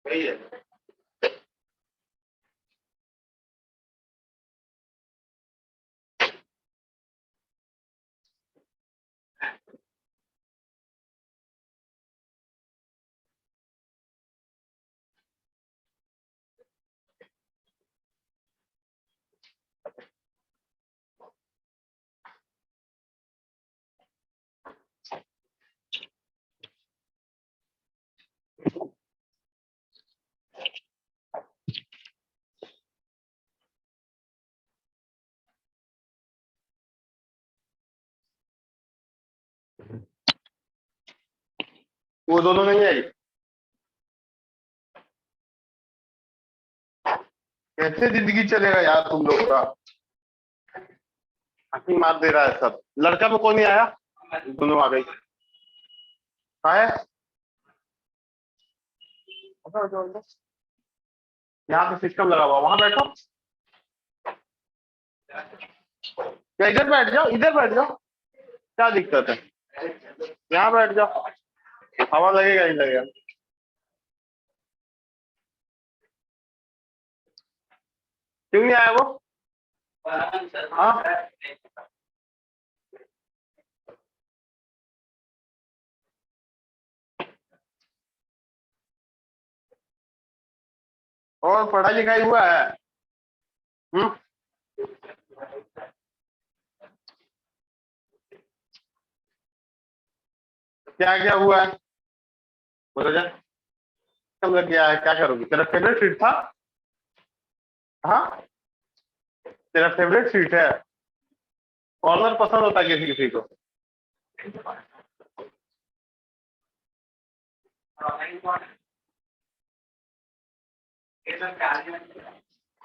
वही है। वो दोनों नहीं आई। कैसे जिंदगी चलेगा यार तुम लोग का। हंसी मार दे रहा है सब। लड़का में कौन नहीं आया। दोनों आ गई। कहाँ है। यहाँ पे सिस्टम लगा हुआ, वहां बैठो। क्या इधर बैठ जाओ, इधर बैठ जाओ। क्या दिक्कत है। यहाँ बैठ जाओ। हवा लगेगा ही लगेगा। क्यों नहीं आया वो। हाँ। और पढ़ाई लिखाई हुआ है। हम्म। क्या क्या हुआ है। बोलो जा। कब लग गया है, क्या करोगी, तेरा फेवरेट सीट था। हाँ। तेरा फेवरेट सीट है। कॉर्नर पसंद होता है किसी किसी को।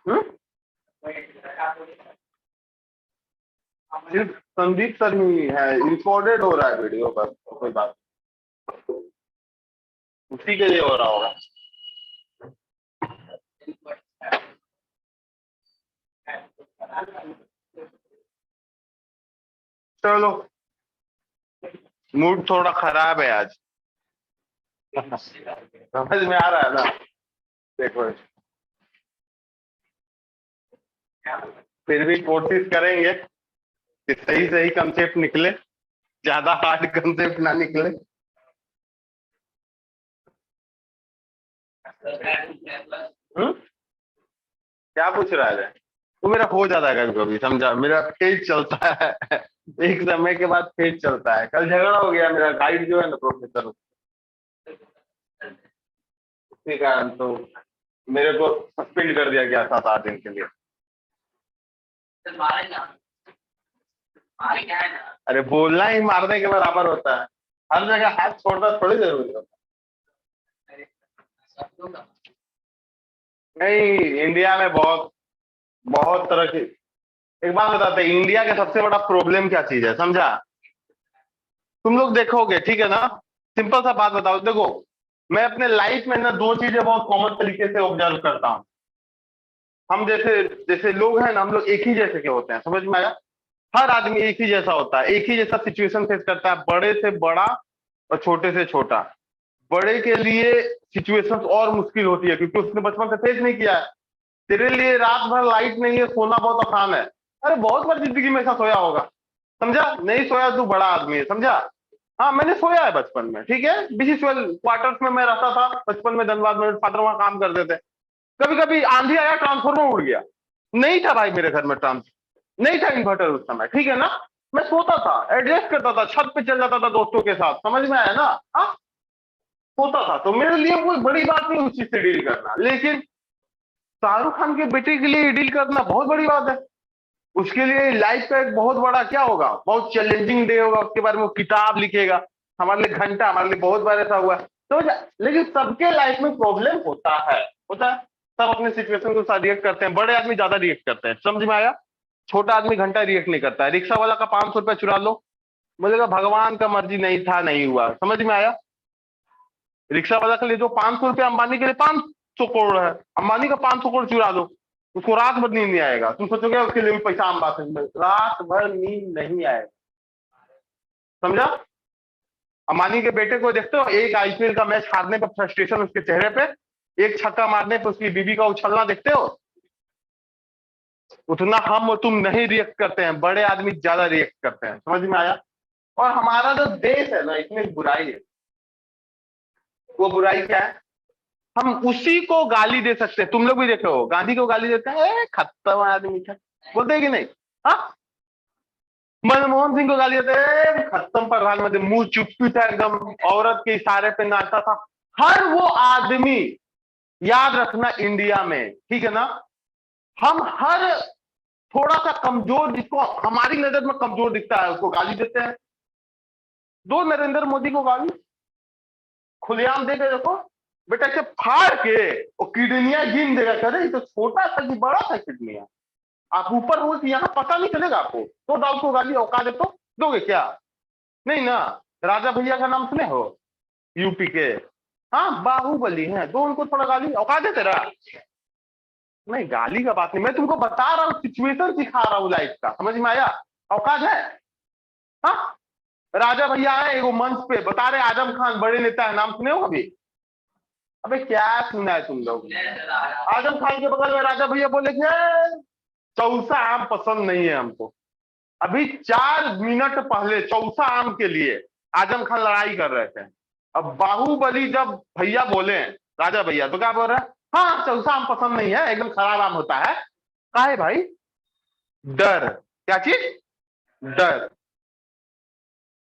हम्म? सिर्फ संदीप सर ही है, रिकॉर्डेड हो रहा है वीडियो पर, कोई बात। उसी के लिए हो रहा होगा। चलो। मूड थोड़ा खराब है आज। समझ में आ रहा है ना। देखो। फिर भी कोशिश करेंगे कि सही सही कंसेप्ट निकले, ज्यादा हार्ड कंसेप्ट ना निकले। हम्म? क्या पूछ रहा है। तो मेरा हो जाता है कभी कभी, समझा, मेरा फेज चलता है। एक समय के बाद फेज चलता है। कल झगड़ा हो गया, मेरा गाइड जो है ना प्रोफेसर, उसी कारण तो मेरे को सस्पेंड कर दिया गया 7-8 दिन के लिए। अरे बोलना ही मारने के बराबर होता है। हर जगह हाथ छोड़ना थोड़ी जरूरी होता है। नहीं, इंडिया में बहुत बहुत तरह की। एक बात बताते हैं, इंडिया का सबसे बड़ा प्रॉब्लम क्या चीज है, समझा। तुम लोग देखोगे, ठीक है ना। सिंपल सा बात बताओ, देखो। मैं अपने लाइफ में ना दो चीजें बहुत कॉमन तरीके से ऑब्जर्व करता हूँ। हम जैसे जैसे लोग हैं ना, हम लोग एक ही जैसे के होते हैं, समझ में आया। हर आदमी एक ही जैसा होता है, एक ही जैसा सिचुएशन फेस करता है, बड़े से बड़ा और छोटे से छोटा। बड़े के लिए सिचुएशंस और मुश्किल होती है, क्योंकि उसने बचपन से फेस नहीं किया है। तेरे लिए रात भर लाइट नहीं है, सोना बहुत आसान है। अरे बहुत बार जिंदगी में ऐसा सोया होगा। समझा, नहीं सोया तू बड़ा आदमी है, समझा। हाँ, मैंने सोया है बचपन में, ठीक है, बीसीसीएल क्वार्टर्स में मैं रहता था बचपन में, धनबाद में, फादर वहां काम करते थे। कभी कभी आंधी आया, ट्रांसफॉर्मर उड़ गया। नहीं था भाई मेरे घर में ट्रांस, नहीं था इन्वर्टर उस समय, ठीक है ना। मैं सोता था, एडजस्ट करता था, छत पे चल जाता था दोस्तों के साथ, समझ में आया ना। हाँ। सोता था, तो मेरे लिए कोई बड़ी बात नहीं उस चीज से डील करना, लेकिन शाहरुख खान के बेटे के लिए डील करना बहुत बड़ी बात है। उसके लिए लाइफ का एक बहुत बड़ा क्या होगा, बहुत चैलेंजिंग डे होगा, उसके बारे में वो किताब लिखेगा। हमारे लिए घंटा, हमारे लिए बहुत बार ऐसा हुआ है। तो लेकिन सबके लाइफ में प्रॉब्लम होता है, होता है। सब अपने सिचुएशन के साथ रिएक्ट करते हैं, बड़े आदमी ज्यादा रिएक्ट करते हैं, समझ में आया। छोटा आदमी घंटा रिएक्ट नहीं करता है। रिक्शा वाला का 500 रुपया चुरा लो, बोलेगा भगवान का मर्जी, नहीं था नहीं हुआ, समझ में आया। रिक्शा वाला के लिए जो 500 रुपया अंबानी के लिए 500 करोड़ है, अंबानी का 500 करोड़ चुरा दो, उसको रात भर नींद नहीं आएगा। तुम सोचोगे उसके लिए भी पैसा आम बात है, रात भर नींद नहीं आएगा, समझा। अंबानी के बेटे को देखते हो, एक आईपीएल का मैच हारने पर फ्रस्ट्रेशन उसके चेहरे पे, एक छक्का मारने पर उसकी बीबी का उछलना देखते हो? उतना हम और तुम नहीं रिएक्ट करते हैं, बड़े आदमी ज्यादा रिएक्ट करते हैं। समझ में आया? और हमारा जो देश है ना, इसमें बुराई है। वो बुराई क्या है? हम उसी को गाली दे सकते हैं। तुम लोग भी देखे हो, गांधी को गाली देते हैं, खत्म आदमी था, बोलते हैं कि नहीं? हाँ, मनमोहन सिंह को गाली देते हैं, खत्म प्रधानमंत्री, मुंह चुप्पी था एकदम, औरत के इशारे पे नाचता था। हर वो आदमी, याद रखना, इंडिया में, ठीक है ना, हम हर थोड़ा सा कमजोर, जिसको हमारी नजर में कमजोर दिखता है, उसको गाली देते हैं। दो नरेंद्र मोदी को गाली, खुलेआम दे के देखो, बेटा इसे फाड़ के वो किडनियां गिन देगा, करे तो छोटा था कि बड़ा था किडनियां, आप ऊपर हो कि यहाँ पता नहीं चलेगा आपको, तो दाऊ को गाली औकात दे तो दोगे क्या? नहीं ना। राजा भैया का नाम सुने हो, यूपी के? हाँ, बाहुबली है, दो उनको थोड़ा गाली, औकात है तेरा? नहीं, गाली का बात नहीं, मैं तुमको बता रहा हूँ, सिचुएशन सिखा रहा हूँ लाइफ का, समझ में आया? औकात है? हाँ, राजा भैया है एगो मंच पे बता रहे आजम खान बड़े नेता है, नाम सुने हो कभी? अबे क्या सुना है तुम लोग? आजम खान के बगल में राजा भैया बोले कि चौसा आम पसंद नहीं है हमको। अभी 4 मिनट पहले चौसा आम के लिए आजम खान लड़ाई कर रहे थे। अब बाहुबली जब भैया बोले, राजा भैया, तो क्या बोल रहे हैं? हाँ, चौसा आम पसंद नहीं है, एकदम खराब आम होता है। काहे भाई? डर। क्या चीज? डर।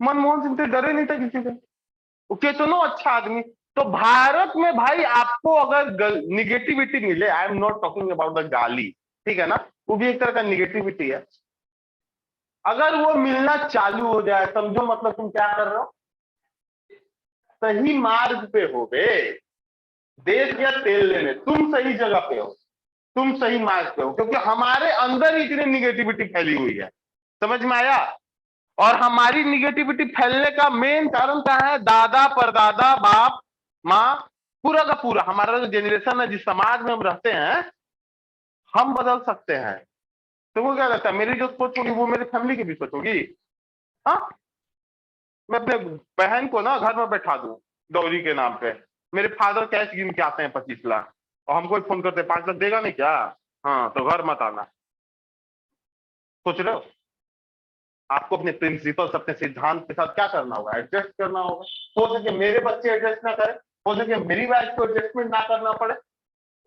मनमोहन सिंह तो डरे नहीं था किसी से, वो कितना अच्छा आदमी। तो भारत में भाई आपको अगर निगेटिविटी मिले, I am not talking about the गाली, ठीक है ना, वो भी एक तरह का निगेटिविटी है। अगर वो मिलना चालू हो जाए, समझो मतलब तुम क्या कर रहे हो, सही मार्ग पे हो बे, देश या तेल लेने तुम सही जगह पे हो, तुम सही मार्ग पे हो, क्योंकि हमारे अंदर ही इतनी निगेटिविटी फैली हुई है। समझ में आया? और हमारी निगेटिविटी फैलने का मेन कारण क्या है? दादा परदादा बाप माँ, पूरा का पूरा हमारा जो जनरेशन है, जिस समाज में हम रहते हैं, हम बदल सकते हैं। तुमको क्या लगता है, मेरी जो सोच होगी वो मेरी फैमिली की भी सोच होगी? हाँ, मैं अपने बहन को ना घर में बैठा दूं दौरी के नाम पे, मेरे फादर कैश गिन के आते हैं 25 लाख, और हमको ही फोन करते हैं 5 लाख देगा नहीं क्या? हाँ, तो घर मत आना। सोच रहे हो? आपको अपने प्रिंसिपल्स, अपने सिद्धांत के साथ क्या करना होगा? एडजस्ट करना होगा। हो सके मेरे बच्चे एडजस्ट ना करें, हो सके मेरी वाइफ को एडजस्टमेंट ना करना पड़े,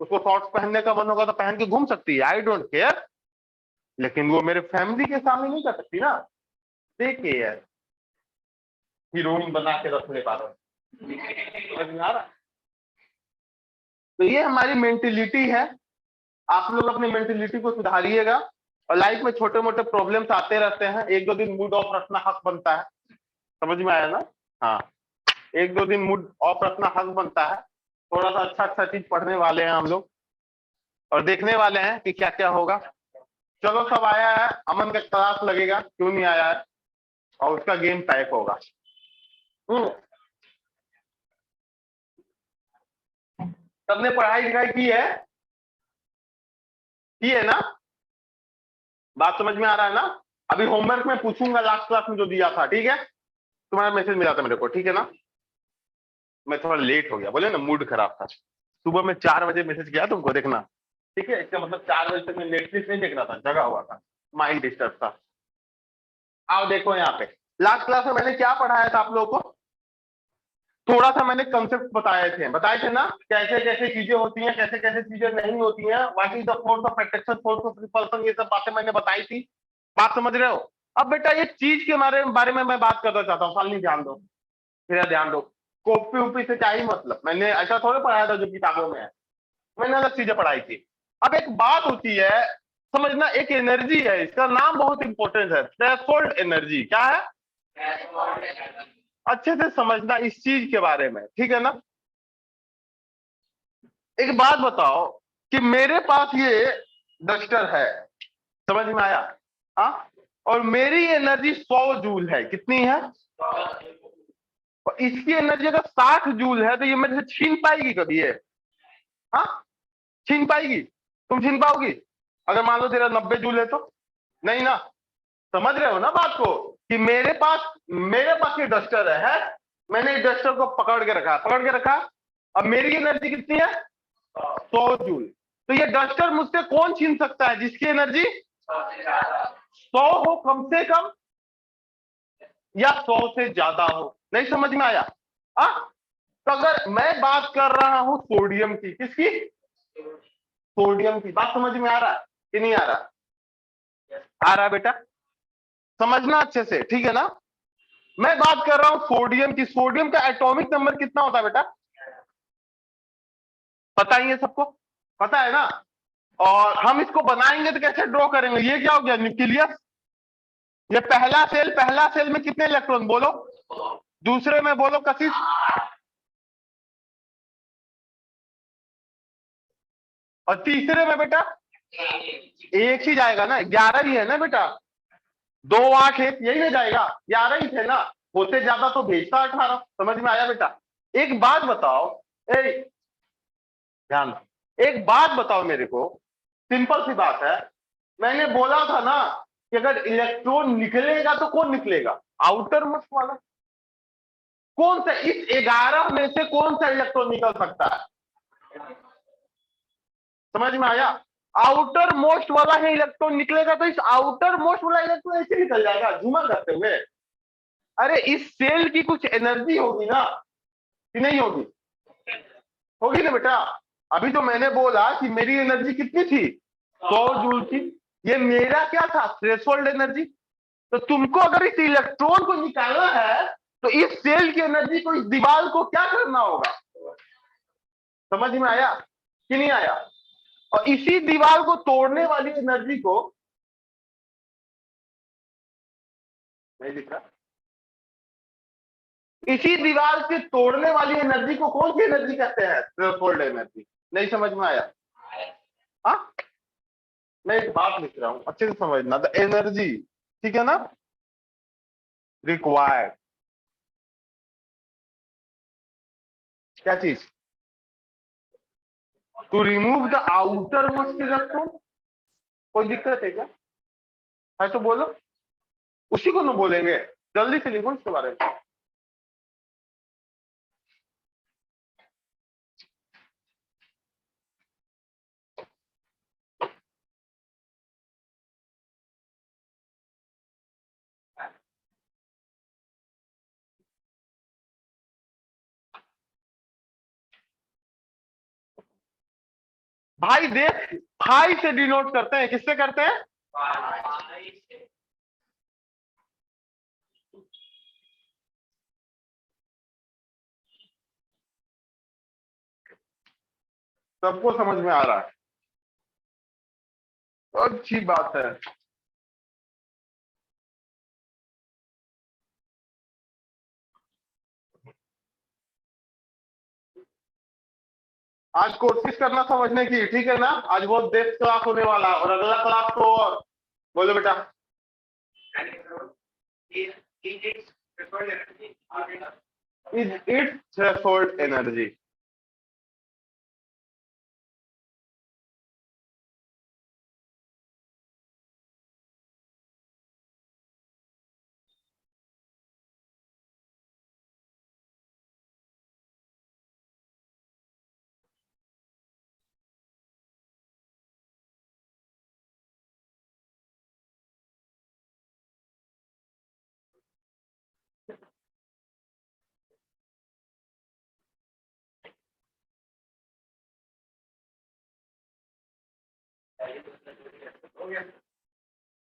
उसको शॉर्ट्स पहनने का मन होगा तो पहन के घूम सकती है, आई डोंट केयर, लेकिन वो मेरे फैमिली के सामने नहीं कर सकती ना। देखिए यार, हीरोइन बना के रख ले पा रहा, समझ में आ रहा? तो ये हमारी मेंटेलिटी है। आप लोग अपनी मेंटेलिटी को सुधारिएगा, और लाइफ में छोटे मोटे प्रॉब्लम्स आते रहते हैं, एक दो दिन मूड ऑफ रखना हक बनता है। समझ में आया ना? हाँ, एक दो दिन मूड ऑफ रखना हक बनता है। थोड़ा सा अच्छा अच्छा चीज पढ़ने वाले हैं हम लोग, और देखने वाले हैं कि क्या क्या होगा। चलो, सब आया है, अमन का क्लास लगेगा, क्यों नहीं आया है, और उसका गेम पैक होगा। सबने पढ़ाई लिखाई की है ना? बात समझ में आ रहा है ना? अभी होमवर्क में पूछूंगा लास्ट क्लास में जो दिया था, ठीक है? तुम्हारा मैसेज मिला था मेरे को, ठीक है ना? मैं थोड़ा लेट हो गया, बोले ना मूड खराब था। सुबह में 4 बजे मैसेज किया तुमको, देखना, ठीक है? इसका मतलब 4 बजे तक मैं नेटफ्लिक्स नहीं देख रहा था, जगा हुआ था, माइंड डिस्टर्ब था। आओ देखो यहाँ पे, लास्ट क्लास में मैंने क्या पढ़ाया था आप लोगों को? थोड़ा सा मैंने कंसेप्ट बताए थे ना, कैसे कैसे चीजें होती हैं, कैसे कैसे चीजें नहीं होती हैं, what is the force of attraction, force of repulsion, ये सब बातें मैंने बताई थी। बात समझ रहे हो? अब बेटा एक चीज के बारे में मैं बात करना चाहता हूँ, सालनी ध्यान दो, मेरा ध्यान दो। कॉपी उपी से क्या ही मतलब, मैंने ऐसा थोड़ा पढ़ाया था जो किताबों में है, मैंने अलग चीजें पढ़ाई थी। अब एक बात होती है, समझना, एक एनर्जी है, इसका नाम बहुत इंपॉर्टेंट है, थ्रेशोल्ड एनर्जी। क्या है? अच्छे से समझना इस चीज के बारे में, ठीक है ना? एक बात बताओ कि मेरे पास ये डस्टर है, समझ में आया? हाँ, और मेरी एनर्जी 100 जूल है, कितनी है? और इसकी एनर्जी अगर 60 जूल है, तो ये मेरे से छीन पाएगी कभी ये? हाँ, छीन पाएगी? तुम छीन पाओगी अगर मान लो तेरा 90 जूल है तो? नहीं ना। समझ रहे हो ना बात को, कि मेरे पास ये डस्टर है, मैंने डस्टर को पकड़ के रखा। अब मेरी एनर्जी कितनी है? 100 जूल। तो ये डस्टर मुझसे कौन छीन सकता है जिसकी एनर्जी 100 हो कम से कम, या 100 से ज्यादा हो? नहीं समझ में आया? आ? तो अगर मैं बात कर रहा हूं सोडियम की, किसकी? सोडियम की। बात समझ में आ रहा है कि नहीं आ रहा? आ रहा है बेटा? समझना अच्छे से, ठीक है ना? मैं बात कर रहा हूं सोडियम की। सोडियम का एटॉमिक नंबर कितना होता है बेटा? पता ही है सबको, पता है ना? और हम इसको बनाएंगे तो कैसे ड्रॉ करेंगे? ये क्या हो गया? न्यूक्लियस। ये पहला सेल में कितने इलेक्ट्रॉन बोलो? दूसरे में बोलो कशिश। और तीसरे में बेटा एक ही जाएगा ना, 11 ही है ना बेटा। 2 8 1 यही में जाएगा, 11 ही थे ना। होते ज्यादा तो भेजता 18। समझ में आया बेटा? एक बात बताओ, ए ध्यान दो। एक बात बताओ मेरे को, सिंपल सी बात है। मैंने बोला था ना कि अगर इलेक्ट्रॉन निकलेगा तो कौन निकलेगा? आउटर मोस्ट वाला। कौन सा इस 11 में से कौन सा इलेक्ट्रॉन निकल सकता है? समझ में आया? आउटर मोस्ट वाला ही इलेक्ट्रॉन निकलेगा। तो इस आउटर मोस्ट वाला इलेक्ट्रॉन ऐसे निकल जाएगा झूमर करते हुए। अरे इस सेल की कुछ एनर्जी होगी ना, कि नहीं होगी? होगी ना बेटा? अभी तो मैंने बोला कि मेरी एनर्जी कितनी थी? 100 जूल की। ये मेरा क्या था? Threshold energy. तो तुमको अगर इस इलेक्ट्रॉन को निकालना है तो इस सेल की एनर्जी को, इस दीवार को क्या करना होगा? समझ में आया कि नहीं आया? और इसी दीवार को तोड़ने वाली एनर्जी को, नहीं लिख रहा, इसी दीवार के तोड़ने वाली एनर्जी को कौन सी एनर्जी कहते हैं? Threshold energy. नहीं समझ में आया? हाँ, मैं एक बात लिख रहा हूं, अच्छे से समझना। द एनर्जी, ठीक है ना, रिक्वायर्ड, क्या चीज? To remove the outermost electron. कोई दिक्कत है क्या? है तो बोलो, उसी को ना बोलेंगे। जल्दी से लिखो इसके बारे में। भाई देख, फाई से डिनोट करते हैं। किससे करते हैं? सबको समझ में आ रहा है? अच्छी बात है। आज कोशिश करना समझने की, ठीक है ना? आज बहुत देर क्लास होने वाला है, और अगला क्लास तो और। बोलो बेटा। Is it threshold energy.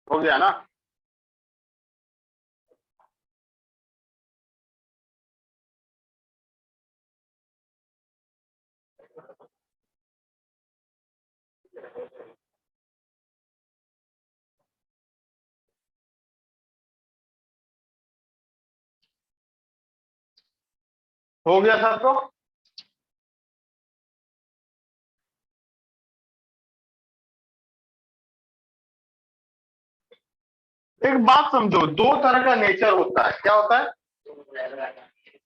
हो गया ना? हो गया सर? तो एक बात समझो, दो तरह का नेचर होता है। क्या होता है?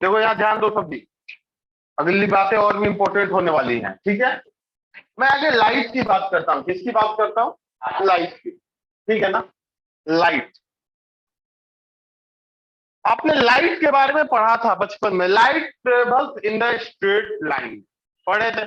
देखो यहाँ ध्यान दो सभी, अगली बातें और भी इंपॉर्टेंट होने वाली हैं, ठीक है? मैं आगे लाइट की बात करता हूँ। किसकी बात करता हूँ? लाइट की, ठीक है ना? लाइट। आपने लाइट के बारे में पढ़ा था बचपन में, light travels in the straight line, पढ़े थे?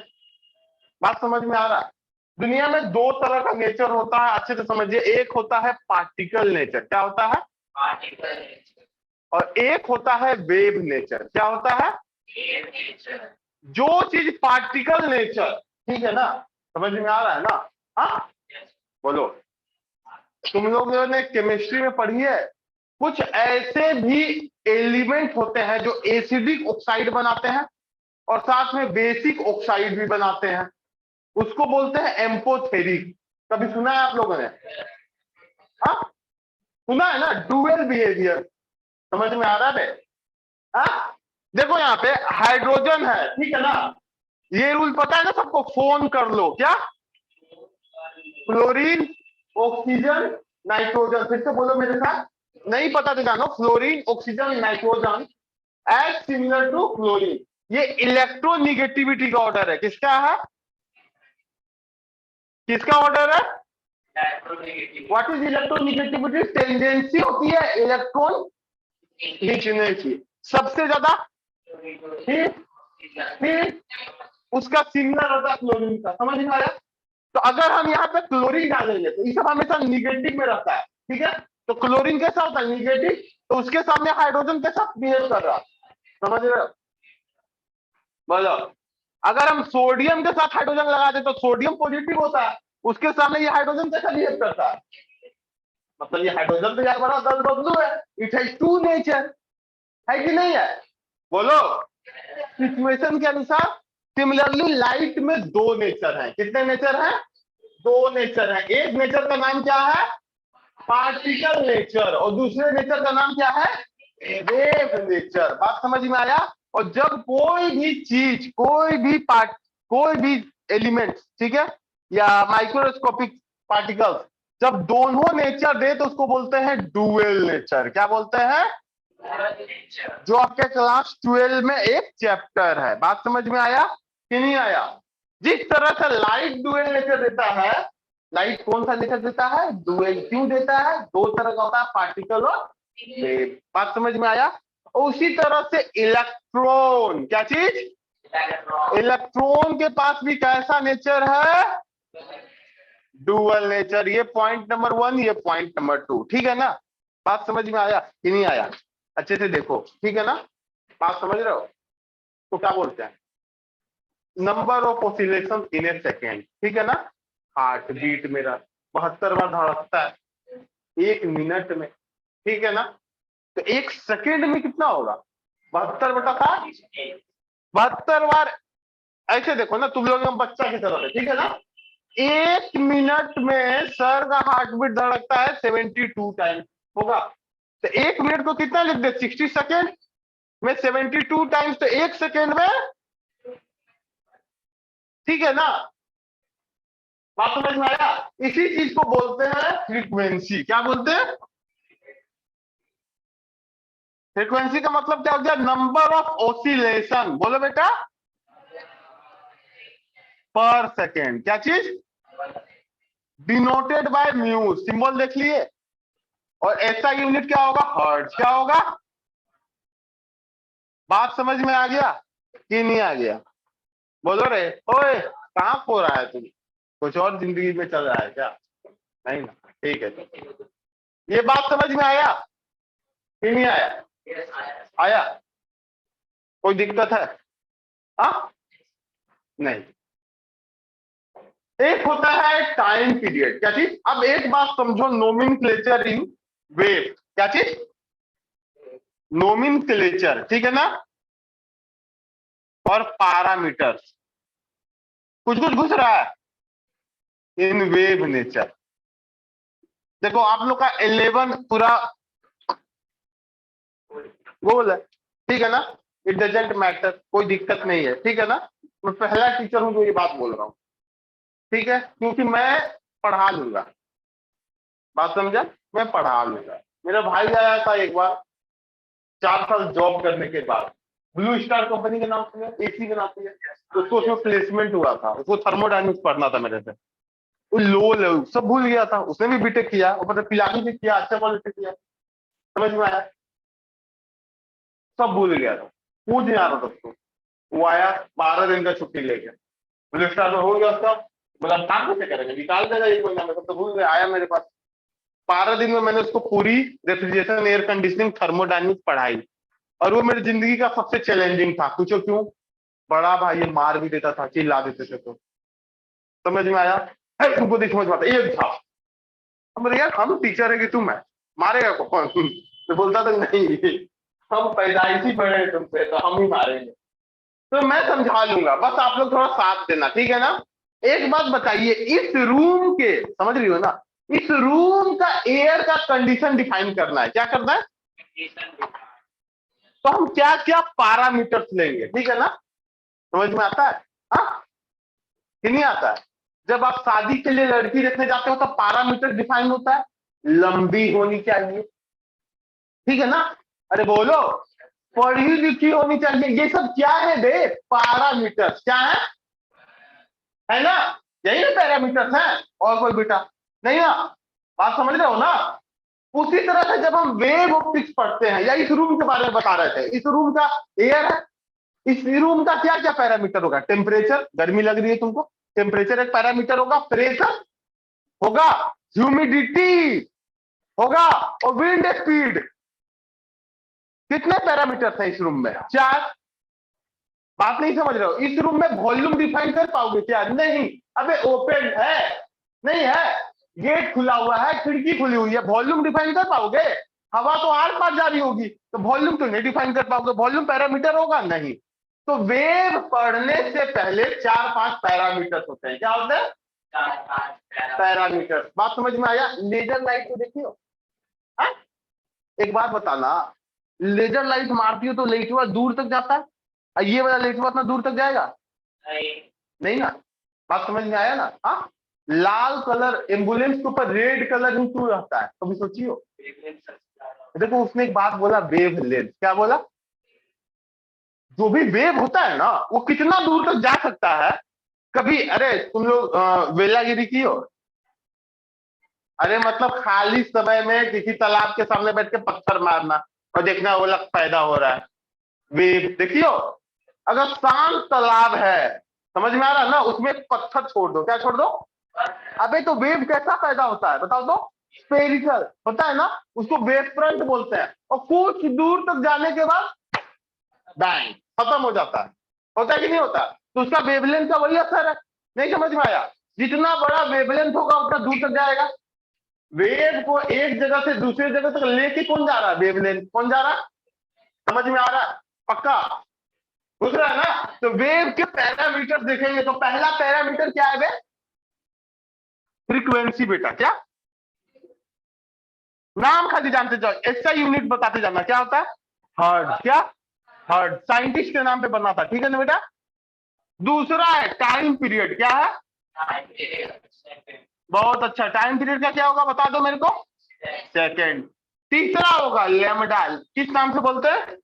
बात समझ में आ रहा है? दुनिया में दो तरह का नेचर होता है, अच्छे से समझिए। एक होता है पार्टिकल नेचर, क्या होता है? Particle nature. और एक होता है वेव नेचर, क्या होता है? Wave nature. जो चीज पार्टिकल नेचर, ठीक है ना, समझ में आ रहा है ना? हाँ बोलो। तुम लोगों ने केमिस्ट्री में पढ़ी है, कुछ ऐसे भी एलिमेंट होते हैं जो एसिडिक ऑक्साइड बनाते हैं और साथ में बेसिक ऑक्साइड भी बनाते हैं, उसको बोलते हैं एम्पोथेरिक। कभी सुना है आप लोगों ने? हाँ सुना है ना, डुअल बिहेवियर। समझ में आ रहा है? हाँ देखो यहाँ पे हाइड्रोजन है, ठीक है ना, ये रूल पता है ना सबको, फोन कर लो, क्या? Fluorine, oxygen, nitrogen. फिर से बोलो मेरे साथ, नहीं पता तो जानो, fluorine, oxygen, nitrogen as similar to fluorine. ये इलेक्ट्रोनिगेटिविटी का ऑर्डर है, किसका है? किसका ऑर्डर है? What is electronegativity? टेंडेंसी होती है इलेक्ट्रॉन खींचने की, सबसे ज्यादा फिर उसका सिग्नल होता है क्लोरीन का। समझ में आया? तो अगर हम यहाँ पे क्लोरीन डालेंगे तो ये सब हमेशा निगेटिव में रहता है, ठीक है? तो क्लोरीन कैसा होता है? निगेटिव। तो उसके सामने हाइड्रोजन के साथ बिहेव कर रहा, समझ रहे हो? बोलो, अगर हम सोडियम के साथ हाइड्रोजन लगा दे तो सोडियम पॉजिटिव होता है, उसके सामने ये हाइड्रोजन कैसा बिहेव करता है? मतलब ये हाइड्रोजन तो यार बड़ा दस बदलू है, इट हैज टू नेचर, है कि नहीं है? बोलो। सिचुएशन के अनुसार सिमिलरली लाइट में दो नेचर है। कितने नेचर है? दो नेचर है। एक नेचर का नाम क्या है? Particle nature. और दूसरे नेचर का नाम क्या है? Wave nature. बात समझ में आया? और जब कोई भी चीज, कोई भी एलिमेंट, ठीक है, या माइक्रोस्कोपिक पार्टिकल्स, जब दोनों नेचर दे तो उसको बोलते हैं डुअल नेचर। क्या बोलते हैं? जो आपके क्लास 12 में एक चैप्टर है। बात समझ में आया कि नहीं आया? जिस तरह से लाइट डुअल नेचर देता है, लाइट कौन सा नेचर देता है? डुअल। क्यों देता है? दो तरह का होता है, पार्टिकल और वेव। बात समझ में आया? उसी तरह से इलेक्ट्रॉन, क्या चीज? इलेक्ट्रॉन के पास भी कैसा नेचर है? Dual nature. ये पॉइंट नंबर 1, ये पॉइंट नंबर 2, ठीक है ना? बात समझ में आया कि नहीं आया? अच्छे से देखो, ठीक है ना? बात समझ रहे हो? तो क्या बोलते हैं? Number of oscillation in A second, ठीक है ना? हार्ट बीट मेरा 72 बार धड़कता है 1 मिनट में, ठीक है ना? तो 1 सेकेंड में कितना होगा? 72/60, 72 बार। ऐसे देखो ना, तुम लोग बच्चा की तरह है, ठीक है ना? 1 मिनट में सर का हार्ट बीट धड़कता है 72 टाइम होगा। तो 1 मिनट को कितना लिख दे? 60 सेकेंड में 72 टाइम्स, तो 1 सेकेंड में, ठीक है ना? बात समझ में आया? इसी चीज को बोलते हैं फ्रीक्वेंसी। क्या बोलते हैं? फ्रीक्वेंसी का मतलब क्या हो गया? Number of oscillation. बोलो बेटा। पर सेकेंड। क्या चीज? डिनोटेड बाय म्यू, सिंबल देख लिए। और ऐसा यूनिट क्या होगा? हर्ट्ज। क्या होगा? बात समझ में आ गया कि नहीं आ गया? बोलो रे। ओए कहां खो रहा है तुम? कुछ और जिंदगी में चल रहा है क्या? नहीं ना, ठीक है। ये बात समझ में आया कि नहीं आया? आया? कोई दिक्कत है? हाँ नहीं। एक होता है टाइम पीरियड। क्या चीज? अब एक बात समझो, नोमेनक्लेचर इन वेव। क्या चीज? नोमेनक्लेचर, ठीक है ना? और पैरामीटर्स, कुछ कुछ घुस रहा है इन वेव नेचर। देखो आप लोग का 11 पूरा गोल है, ठीक है ना? इट डजेंट मैटर, कोई दिक्कत नहीं है, ठीक है ना? मैं पहला टीचर हूं जो ये बात बोल रहा हूं, ठीक है? क्योंकि मैं पढ़ा लूंगा। बात समझा? मैं पढ़ा लूंगा। मेरा भाई आया था एक बार 4 साल जॉब करने के बाद, ब्लू स्टार कंपनी के नाम सुने? एसी बनाती है, उसको उसमें प्लेसमेंट हुआ था, उसको थर्मोडायनेमिक्स पढ़ना था मेरे से। वो लो लो सब भूल गया था। उसने भी बीटेक किया, ऊपर से पिलानी भी किया, अच्छा कॉलेज से किया। समझ में आया? सब भूल गया था, पूछ नहीं आ रहा था उसको। वो आया 12 दिन का छुट्टी लेके, मुझे स्टार्ट हो गया उसका, बोला काम कैसे करेंगे, निकाल देगा 1 महीना में, सब तो भूल गया। आया मेरे पास, 12 दिन में मैंने उसको पूरी रेफ्रिजरेशन, एयर कंडीशनिंग, थर्मोडायनेमिक्स पढ़ाई, और वो मेरी जिंदगी का सबसे चैलेंजिंग था। पूछो क्यों? बड़ा भाई ये मार भी देता था, चिल्ला देते थे, तो समझ में आया? है तुमको नहीं समझ में आता, एक था। हम बोले यार हम टीचर है कि तुम है, मारेगा कौन? तो बोलता था नहीं, हम पैदाइशी बड़े हैं तुमसे, तो हम ही मारेंगे। तो मैं समझा लूंगा, बस आप लोग थोड़ा साथ देना, ठीक है ना? एक बात बताइए, इस रूम के, समझ रही हो ना, इस रूम का एयर का कंडीशन डिफाइन करना है, क्या करना है? तो हम क्या क्या पैरामीटर्स लेंगे, ठीक है ना? समझ में आता है? हाँ कि नहीं आता है? जब आप शादी के लिए लड़की देखने जाते हो तो पैरामीटर डिफाइन होता है, लंबी होनी चाहिए, ठीक है ना? अरे बोलो, पढ़ी लिखी होनी चाहिए, ये सब क्या है बे? पैरामीटर्स क्या है ना? यही ना पैरामीटर्स है, और कोई बेटा नहीं ना? बात समझ रहे हो ना? उसी तरह से जब हम वेव ऑप्टिक्स पढ़ते हैं, या इस रूम के बारे में बता रहे थे, इस रूम का एयर है, इस रूम का क्या क्या पैरामीटर होगा? टेम्परेचर, गर्मी लग रही है तुमको, टेम्परेचर एक पैरामीटर होगा, प्रेशर होगा, ह्यूमिडिटी होगा, और विंड स्पीड। कितने पैरामीटर है इस रूम में? 4। बात नहीं समझ रहे हो? इस रूम में वॉल्यूम डिफाइन कर पाओगे क्या? नहीं। अबे ओपन है, नहीं है, गेट खुला हुआ है, खिड़की खुली हुई है, वॉल्यूम डिफाइन कर पाओगे? हवा तो आर पार जा रही होगी, तो वॉल्यूम तो नहीं डिफाइन कर पाओगे। वॉल्यूम पैरामीटर होगा नहीं। तो वेव पढ़ने से पहले 4-5 पैरामीटर होते हैं। क्या होते हैं? पैरामीटर। बात समझ में आया? लेजर लाइट को देखियो। हाँ? एक बात बताना, लेजर लाइट मारती हो तो लेटवा दूर तक जाता है, और ये वाला लेटवा इतना दूर तक जाएगा? नहीं ना? बात समझ में आया ना? हाँ, लाल कलर एम्बुलेंस के ऊपर रेड कलर ही क्यों रहता है, कभी सोचियो? देखो उसने एक बात बोला, वेव लेंथ। क्या बोला? जो भी वेव होता है ना, वो कितना दूर तक जा सकता है। कभी अरे तुम लोग वेलागिरी की हो? अरे मतलब खाली समय में किसी तालाब के सामने बैठ के पत्थर मारना और देखना वो लग पैदा हो रहा है, वेव देखियो। अगर शांत तालाब है, समझ में आ रहा है ना, उसमें एक पत्थर छोड़ दो, क्या छोड़ दो? अबे तो वेव कैसा पैदा होता है बताओ तो? स्पेरिकल होता है ना, उसको वेव फ्रंट बोलते हैं, और कुछ दूर तक जाने के बाद बैंग खत्म हो जाता है। होता है कि नहीं होता? तो उसका वेवलेंथ का वही असर है। नहीं समझ में आया? जितना बड़ा वेवलेंथ होगा उतना दूर तक जाएगा। वेव को एक जगह से दूसरी जगह तक लेके कौन जा रहा है? वेवलेंथ। कौन जा रहा है? समझ में आ रहा है? पक्का पूछ रहा है ना? तो वेव के पैरामीटर देखेंगे, तो पहला पैरामीटर क्या है बे? फ्रीक्वेंसी बेटा। क्या नाम खाली जानते जाओ, ऐसा यूनिट बताते जाना, क्या होता है? हर्ट्ज। क्या? हर्ट्ज साइंटिस्ट के नाम पे बना था, ठीक है ना बेटा? दूसरा है टाइम पीरियड। क्या है? बहुत अच्छा। टाइम पीरियड का क्या होगा बता दो मेरे को? सेकेंड। तीसरा होगा लैम्डा, किस नाम से बोलते हैं?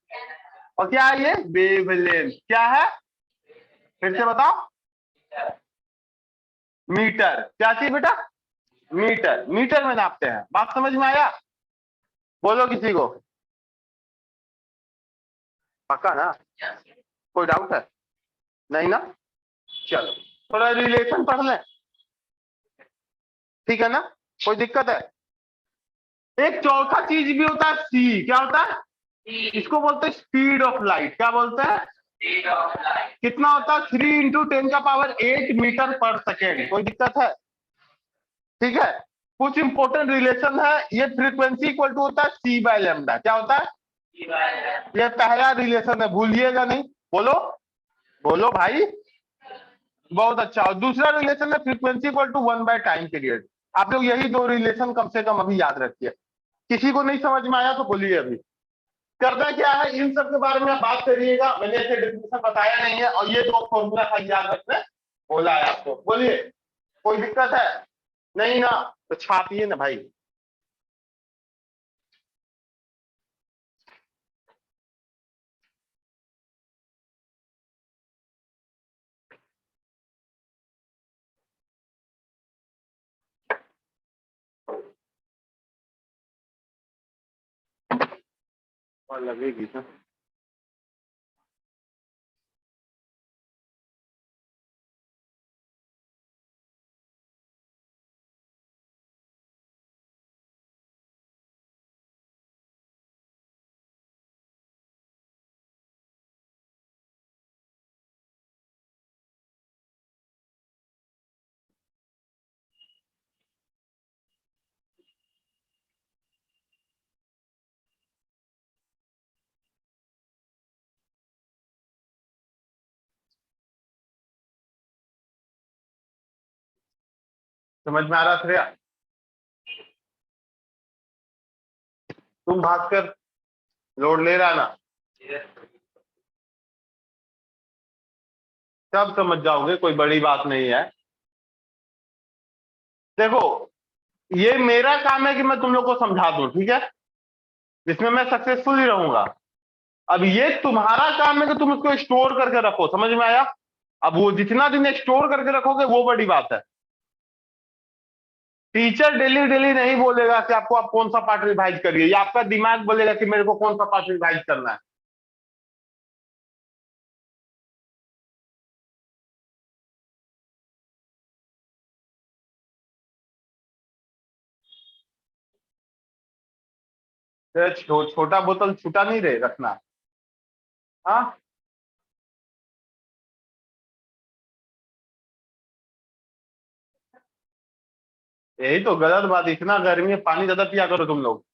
और क्या है ये? वेवलेंथ। क्या है? फिर से बताओ। मीटर। क्या चीज बेटा? मीटर। मीटर में नापते हैं। बात समझ में आया? बोलो किसी को। पक्का ना? कोई डाउट है? नहीं ना? चलो थोड़ा रिलेशन पढ़ लें, ठीक है ना? कोई दिक्कत है? एक चौथा चीज भी होता है, सी। क्या होता है? इसको बोलते हैं स्पीड ऑफ लाइट। क्या बोलते हैं? कितना होता है? 3 × 10⁸ मीटर पर सेकेंड। कोई दिक्कत है? ठीक है। कुछ इंपोर्टेंट रिलेशन है, ये फ्रीक्वेंसी इक्वल टू होता है सी बाय लैम्डा। क्या होता है? ये पहला रिलेशन है, भूलिएगा नहीं। बोलो, बोलो भाई। बहुत अच्छा। और दूसरा रिलेशन है फ्रीक्वेंसी इक्वल टू 1/टाइम पीरियड। आप लोग यही 2 रिलेशन कम से कम अभी याद रखिए। किसी को नहीं समझ में आया तो बोलिए। अभी करना क्या है, इन सब के बारे में आप बात करिएगा, मैंने ऐसे डेफिनेशन बताया नहीं है, और ये 2 फॉर्मूला खाली याद रखना बोला है आपको। बोलिए, कोई दिक्कत है? नहीं ना? तो छापिए ना भाई। और लगेगी ना? समझ में आ रहा श्रेया? तुम भास्कर लोड ले रहा ना, सब समझ जाओगे, कोई बड़ी बात नहीं है। देखो, ये मेरा काम है कि मैं तुम लोग को समझा दूं, ठीक है, इसमें मैं सक्सेसफुल ही रहूंगा। अब ये तुम्हारा काम है कि तुम उसको स्टोर करके रखो, समझ में आया? अब वो जितना दिन स्टोर करके रखोगे वो बड़ी बात है। टीचर डेली डेली नहीं बोलेगा कि आपको आप कौन सा पार्ट रिवाइज करिए, या आपका दिमाग बोलेगा कि मेरे को कौन सा पार्ट रिवाइज करना है। छोटा बोतल छूटा नहीं रहे रखना। हाँ, यही तो गलत बात, इतना गर्मी में पानी ज्यादा पिया करो तुम लोग।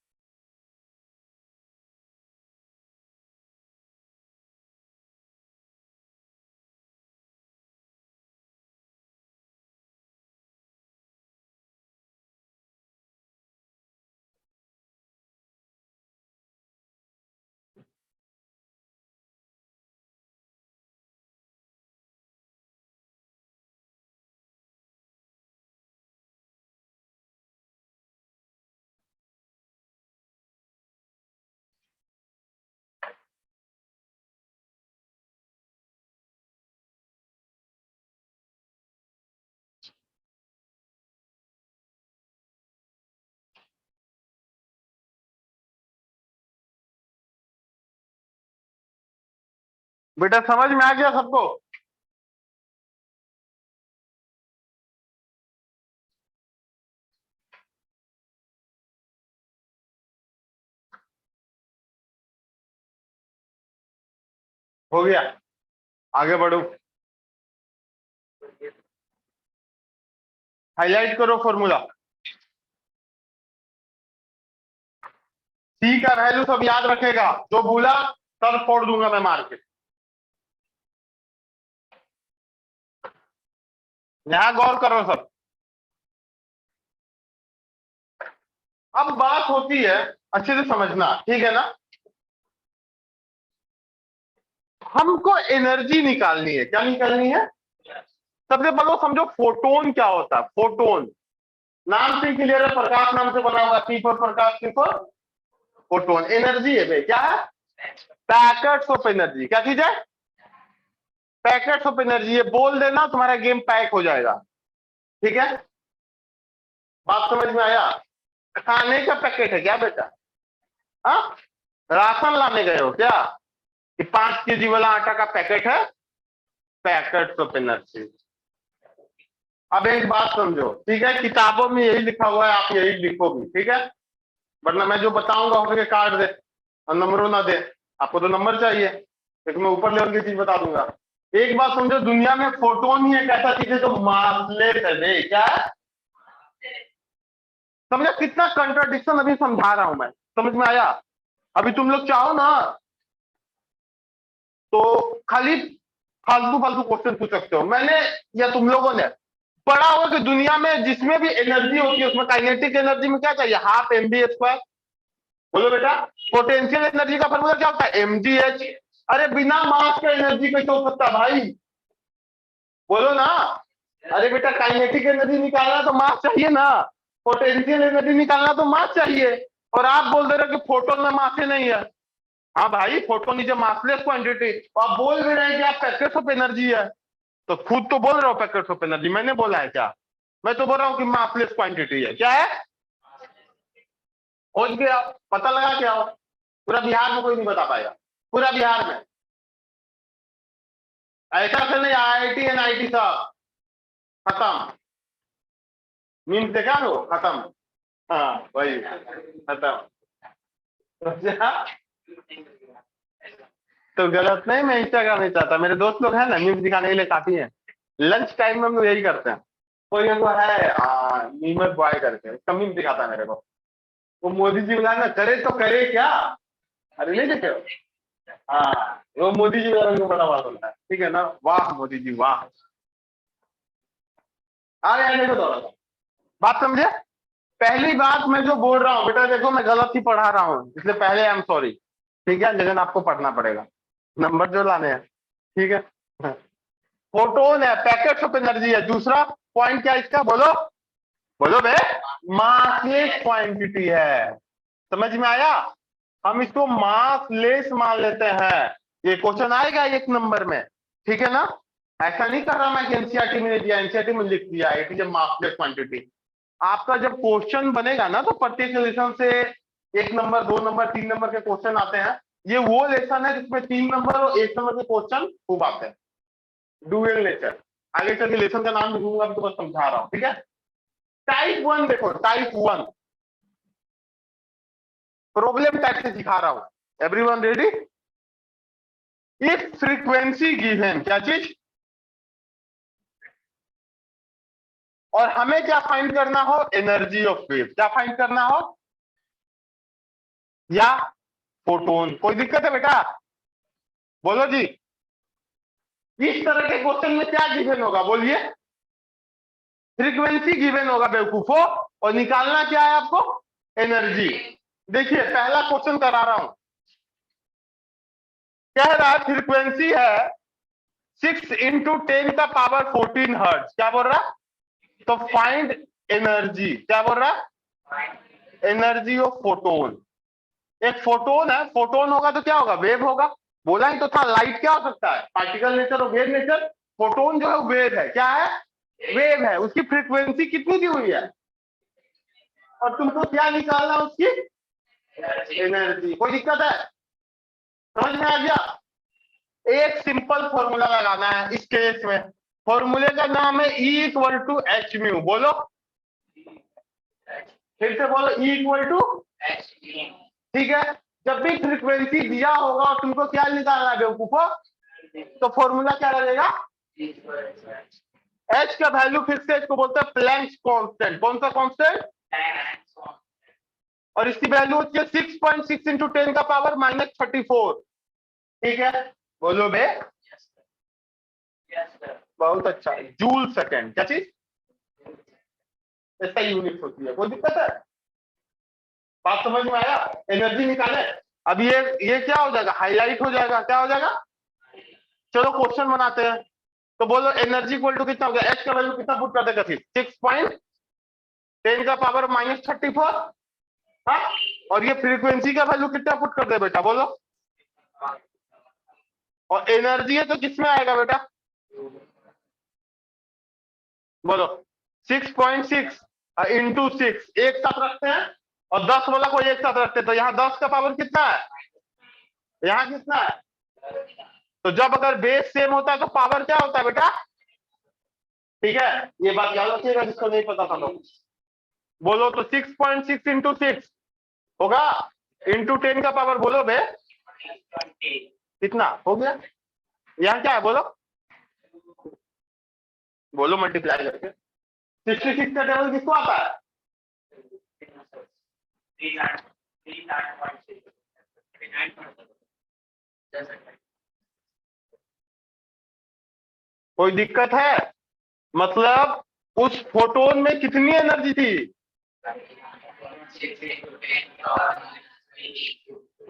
बेटा समझ में आ गया सबको? हो गया, आगे बढ़ो। हाईलाइट करो फॉर्मूला। सी का वैल्यू सब याद रखेगा, जो भूला सर फोड़ दूंगा मैं मार के। यहां गौर करो सब। अब बात होती है, अच्छे से समझना, ठीक है ना? हमको एनर्जी निकालनी है। क्या निकालनी है? सबसे पहले समझो फोटोन क्या होता है। फोटोन नाम से क्लियर है, प्रकाश नाम से बना हुआ, P for Prakash, P for photon. Energy है भाई, क्या है? Packets of energy. क्या चीज है? Packets of energy. ये बोल देना, तुम्हारा गेम पैक हो जाएगा, ठीक है? बात समझ में आया? खाने का पैकेट है क्या बेटा? हाँ, राशन लाने गए हो क्या कि 5 kg वाला आटा का पैकेट है? Packets of energy. अब एक बात समझो, ठीक है, किताबों में यही लिखा हुआ है, आप यही लिखोगे, ठीक है? वरना मैं जो बताऊंगा हो सके काट दे और नंबरों ना दे। आपको तो नंबर चाहिए, लेकिन मैं ऊपर लेवल की चीज बता दूंगा। एक बात समझो, दुनिया में फोटोन ही एक ऐसा चीज है जो मासलेस है बे। क्या है? समझा? कितना कंट्राडिक्शन अभी समझा रहा हूं मैं, समझ में आया? अभी तुम लोग चाहो ना तो खाली फालतू फालतू क्वेश्चन पूछ सकते हो। मैंने या तुम लोगों ने पढ़ा होगा कि दुनिया में जिसमें भी एनर्जी होती है उसमें काइनेटिक एनर्जी में क्या चाहिए? Half mv²। बोलो बेटा, पोटेंशियल एनर्जी का फॉर्मूला क्या होता है? mgh। अरे बिना मास का एनर्जी कैसे हो सकता है भाई? बोलो ना। अरे बेटा, काइनेटिक एनर्जी निकालना तो मास चाहिए ना, पोटेंशियल एनर्जी निकालना तो मास चाहिए। और आप बोल दे रहे हो कि फोटोन में मास ही नहीं है। हाँ भाई, photon is a massless quantity. आप बोल भी रहे हैं कि आप पैकेट्स ऑफ एनर्जी है, तो खुद तो बोल रहे हो पैकेट्स ऑफ एनर्जी। मैंने बोला है क्या? मैं तो बोल रहा हूँ कि मासलेस क्वांटिटी है। क्या है? खोज के आओ, पता लगा के आओ। पूरा बिहार में कोई नहीं बता पाएगा, पूरा बिहार में। ऐसा से नहीं, IIT NIT सब खत्म। मीम्स देखा लो, खत्म। हाँ वही, खत्म। समझा? तो गलत नहीं, मैं इंस्टाग्राम नहीं चाहता। मेरे दोस्त लोग हैं ना, मीम्स दिखाने के लिए काफी हैं। लंच टाइम में हम लोग यही करते हैं। कोई मेरे को है मीमर बॉय करके, उसका मीम दिखाता है मेरे को। वो मोदी जी बुला ना, करे तो करे क्या? अरे नहीं देखे हो? हाँ, वो मोदी जी वाला को बड़ा बात होता है, ठीक है ना? वाह मोदी जी वाह। आ गया देखो थोड़ा सा। बात समझे? पहली बात मैं जो बोल रहा हूँ बेटा, देखो मैं गलत ही पढ़ा रहा हूँ, इसलिए पहले आई एम सॉरी, ठीक है, लेकिन आपको पढ़ना पड़ेगा, नंबर जो लाने हैं, ठीक है। फोटोन है, पैकेट्स ऑफ एनर्जी है। दूसरा पॉइंट क्या है इसका, बोलो बोलो बे, मासलेस क्वांटिटी है। समझ में आया? हम इसको मासलेस मान लेते हैं। ये क्वेश्चन आएगा एक नंबर में, ठीक है ना? ऐसा नहीं कर रहा मैं कि एनसीईआरटी में दिया, एनसीईआरटी में लिख दिया it is a massless quantity. आपका जब क्वेश्चन बनेगा ना, तो प्रत्येक लेसन से 1 नंबर 2 नंबर 3 नंबर के क्वेश्चन आते हैं। ये वो लेसन है जिसमें 3 नंबर और 1 नंबर के क्वेश्चन खूब आते हैं, डुअल नेचर। आगे चल के लेसन का नाम लिखूंगा, तो बस समझा रहा हूँ, ठीक है। टाइप 1 देखो, टाइप 1 प्रॉब्लम टाइप से सिखा रहा हूं। Everyone ready? If frequency given, क्या चीज, और हमें क्या फाइंड करना हो, एनर्जी ऑफ वेव। क्या फाइंड करना हो, या फोटोन। कोई दिक्कत है बेटा? बोलो जी। इस तरह के क्वेश्चन में क्या गिवन होगा, बोलिए? फ्रीक्वेंसी गिवन होगा बेवकूफो, और निकालना क्या है आपको, एनर्जी। देखिए पहला क्वेश्चन करा रहा हूं, कह रहा है फ्रीक्वेंसी है 6 × 10⁻14 हर्ट्ज। क्या बोल रहा? तो फाइंड एनर्जी। क्या बोल रहा? Energy of photon. एक फोटोन है, फोटोन होगा तो क्या होगा, वेव होगा। बोला ही तो था, लाइट क्या हो सकता है, पार्टिकल नेचर और वेव नेचर। फोटोन जो है वेव है, क्या है, वेव है। उसकी फ्रीक्वेंसी कितनी दी हुई है, और तुमको क्या निकालना उसकी, एनर्जी। कोई दिक्कत है? समझ में आ गया? एक सिंपल फॉर्मूला लगाना है इस केस में। फॉर्मूले का नाम है E = बोलो, फिर से बोलो, E = ठीक है। जब भी फ्रीक्वेंसी दिया होगा और तुमको क्या निकालना है बेवकूफो, तो फॉर्मूला क्या लगेगा, एच का वैल्यू फिक्स है, इसको बोलते हैं प्लैंक्स कांस्टेंट। कौन सा कांस्टेंट? और इसकी वैल्यू होती है 6.6 × 10⁻−34। ठीक है, बोलो बे। बहुत अच्छा, जूल सेकेंड। क्या चीज, ऐसा यूनिट होती है। कोई दिक्कत है? बात समझ में आया? एनर्जी निकाले। अब ये क्या हो जाएगा, हाईलाइट हो जाएगा। क्या हो जाएगा? चलो क्वेश्चन बनाते हैं। तो बोलो एनर्जी इक्वल टू कितना हो गया, एच का वैल्यू कितना पुट कर देगा, फिर 6.10⁻34। हाँ, और ये फ्रीक्वेंसी का वैल्यू कितना पुट कर दे बेटा, बोलो। और एनर्जी है तो किसमें आएगा बेटा, बोलो। 6.6 × 6 एक साथ रखते हैं, और 10 वाला को एक साथ रखते हैं, तो यहाँ 10 का पावर कितना है, यहाँ कितना है। तो जब अगर बेस सेम होता है तो पावर क्या होता है बेटा, ठीक है। ये बात याद रखिएगा जिसको नहीं पता था तो। बोलो तो 6.6 × 6 होगा, इंटू 10 का पावर, बोलो बे कितना हो गया। यहाँ क्या है, बोलो बोलो, मल्टीप्लाई करके 66 का टेबल किसको आता है, कोई दिक्कत है? मतलब उस फोटोन में कितनी एनर्जी थी,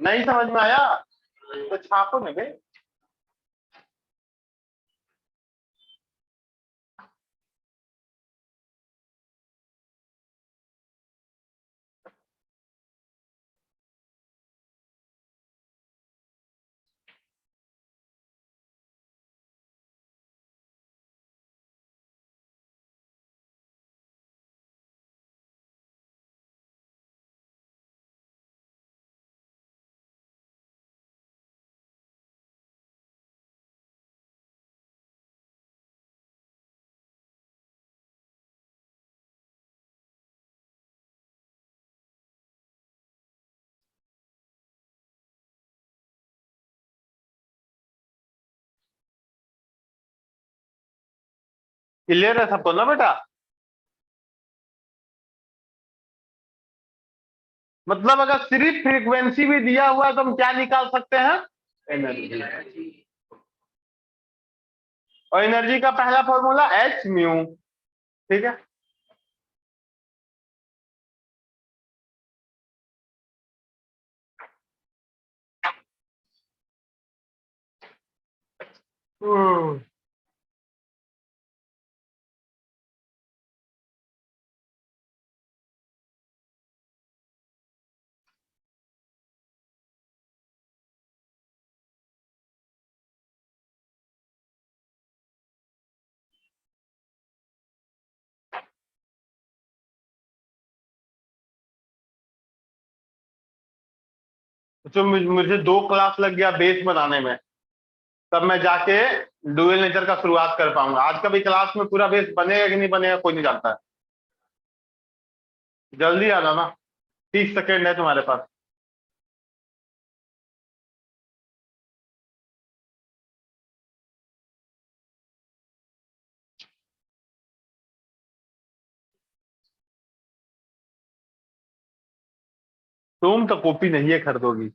नहीं समझ में आया तो छापो ना बे। क्लियर है सबको ना बेटा? मतलब अगर सिर्फ फ्रीक्वेंसी भी दिया हुआ है तो हम क्या निकाल सकते हैं, एनर्जी। और एनर्जी का पहला फॉर्मूला H म्यू, ठीक है। हम्म। तो मुझे 2 क्लास लग गया बेस बनाने में, तब मैं जाके डुअल नेचर का शुरुआत कर पाऊंगा। आज का भी क्लास में पूरा बेस बनेगा कि नहीं बनेगा कोई नहीं जानता है। जल्दी आ जाना, 30 सेकेंड है तुम्हारे पास। तुम तो कॉपी नहीं है खरीदोगी।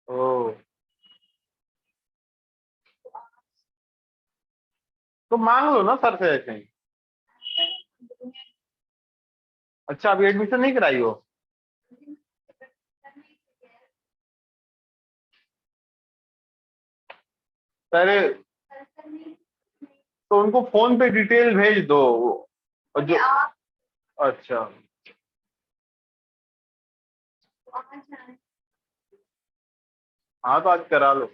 ओ, तो मांग लो ना सर से ऐसे ही। अच्छा, अभी एडमिशन नहीं कराई हो? पहले तो उनको फोन पे डिटेल भेज दो। और जो, अच्छा, हाँ तो आज करा लो।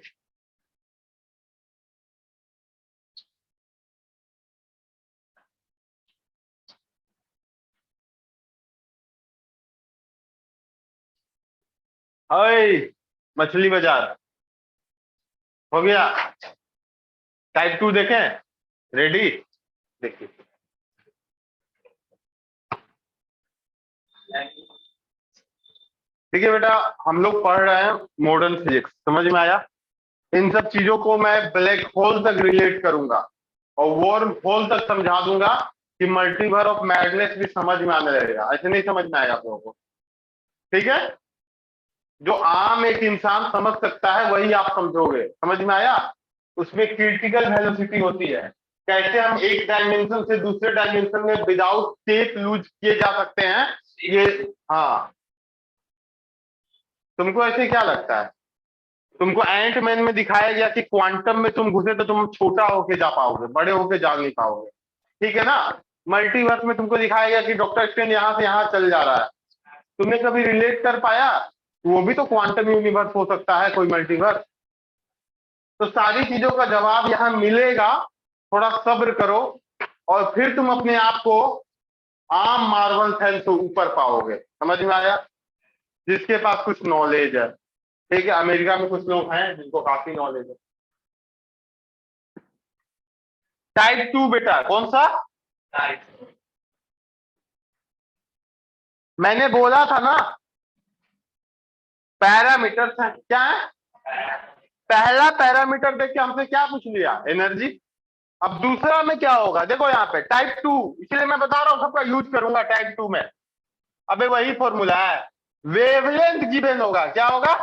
हाय, मछली बाजार हो गया। टाइप 2 देखें? रेडी? देखिए, देखिए बेटा, हम लोग पढ़ रहे हैं मॉडर्न फिजिक्स, समझ में आया? इन सब चीजों को मैं ब्लैक होल तक रिलेट करूंगा और वर्म होल तक समझा दूंगा कि मल्टीवर्स ऑफ मैडनेस भी समझ में आने लगेगा। ऐसे नहीं समझ में आएगा आप लोगों को, ठीक है? जो आम एक इंसान समझ सकता है वही आप समझोगे, समझ में आया? उसमें क्रिटिकल वेलोसिटी होती है, कैसे हम एक डायमेंशन से दूसरे डायमेंशन में विदाउट टेप लूज किए जा सकते हैं, ये। हाँ, तुमको ऐसे क्या लगता है? तुमको एंट मैन में दिखाया गया कि क्वांटम में तुम घुसे तो तुम छोटा होके जा पाओगे, बड़े होके जा नहीं पाओगे, ठीक है ना? मल्टीवर्स में तुमको दिखाया गया कि डॉक्टर स्ट्रेंज यहाँ से यहाँ चल जा रहा है, तुमने कभी रिलेट कर पाया? वो भी तो क्वांटम यूनिवर्स हो सकता है, कोई मल्टीवर्स। तो सारी चीजों का जवाब यहाँ मिलेगा, थोड़ा सब्र करो और फिर तुम अपने आप को आम मार्वल फैन से ऊपर पाओगे, समझ में आया? जिसके पास कुछ नॉलेज है, ठीक है? अमेरिका में कुछ लोग हैं जिनको काफी नॉलेज है। टाइप 2 बेटा, कौन सा? मैंने बोला था ना, पैरामीटर है क्या है? पहला पैरामीटर देख के हमसे क्या पूछ लिया? एनर्जी। अब दूसरा में क्या होगा? देखो यहाँ पे टाइप 2, इसलिए मैं बता रहा हूं सबका यूज करूंगा टाइप 2 में। अबे वही फॉर्मूला है, वेवलेंथ गिवन होगा। क्या होगा?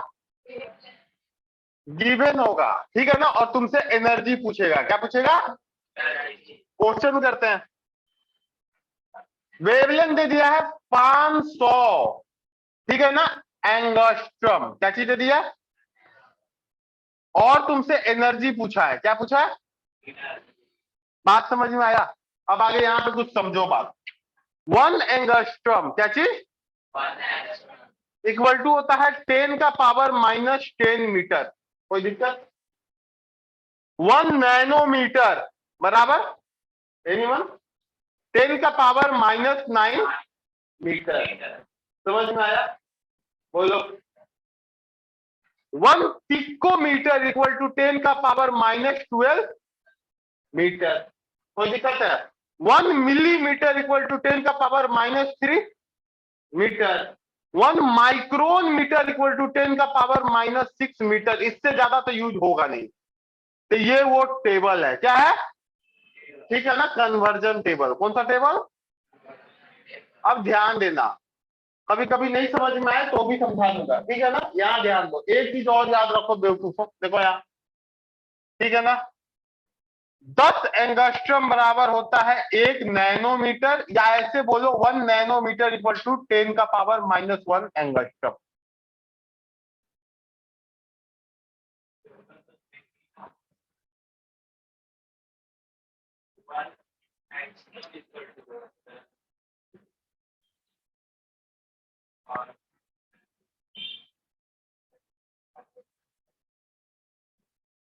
गिवन होगा, ठीक है ना? और तुमसे एनर्जी पूछेगा। क्या पूछेगा? क्वेश्चन करते हैं। वेवलेंथ दे दिया है 500, ठीक है ना? एंगस्ट्रम। क्या चीज दे दिया? और तुमसे एनर्जी पूछा है। क्या पूछा है? बात समझ में आया? अब आगे यहां पे कुछ समझो बात। 1 एंगस्ट्रम क्या चीज? इक्वल टू होता है 10⁻⁻10 मीटर। कोई दिक्कत? 1 नैनोमीटर बराबर एनीवन 10⁻⁻9 मीटर। समझ में आया? बोलो। 1 पिकोमीटर इक्वल टू 10⁻⁻12 मीटर। कोई दिक्कत है? 1 millimetre equal to 10⁻³ metre. 1 micron metre equal to 10⁻⁻6 metre. इससे ज्यादा तो यूज होगा नहीं। तो ये वो टेबल है, क्या है? ठीक है ना? Conversion table. कौन सा टेबल? अब ध्यान देना, कभी कभी नहीं समझ में आए तो भी समझा दूंगा, ठीक है ना? यहाँ ध्यान दो, एक चीज और याद रखो बेवकूफो, देखो यहाँ, ठीक है ना? 10 एंगस्ट्रम बराबर होता है 1 नैनोमीटर, या ऐसे बोलो 1 नैनोमीटर इक्वल टू 10⁻⁻1 एंगस्ट्रम।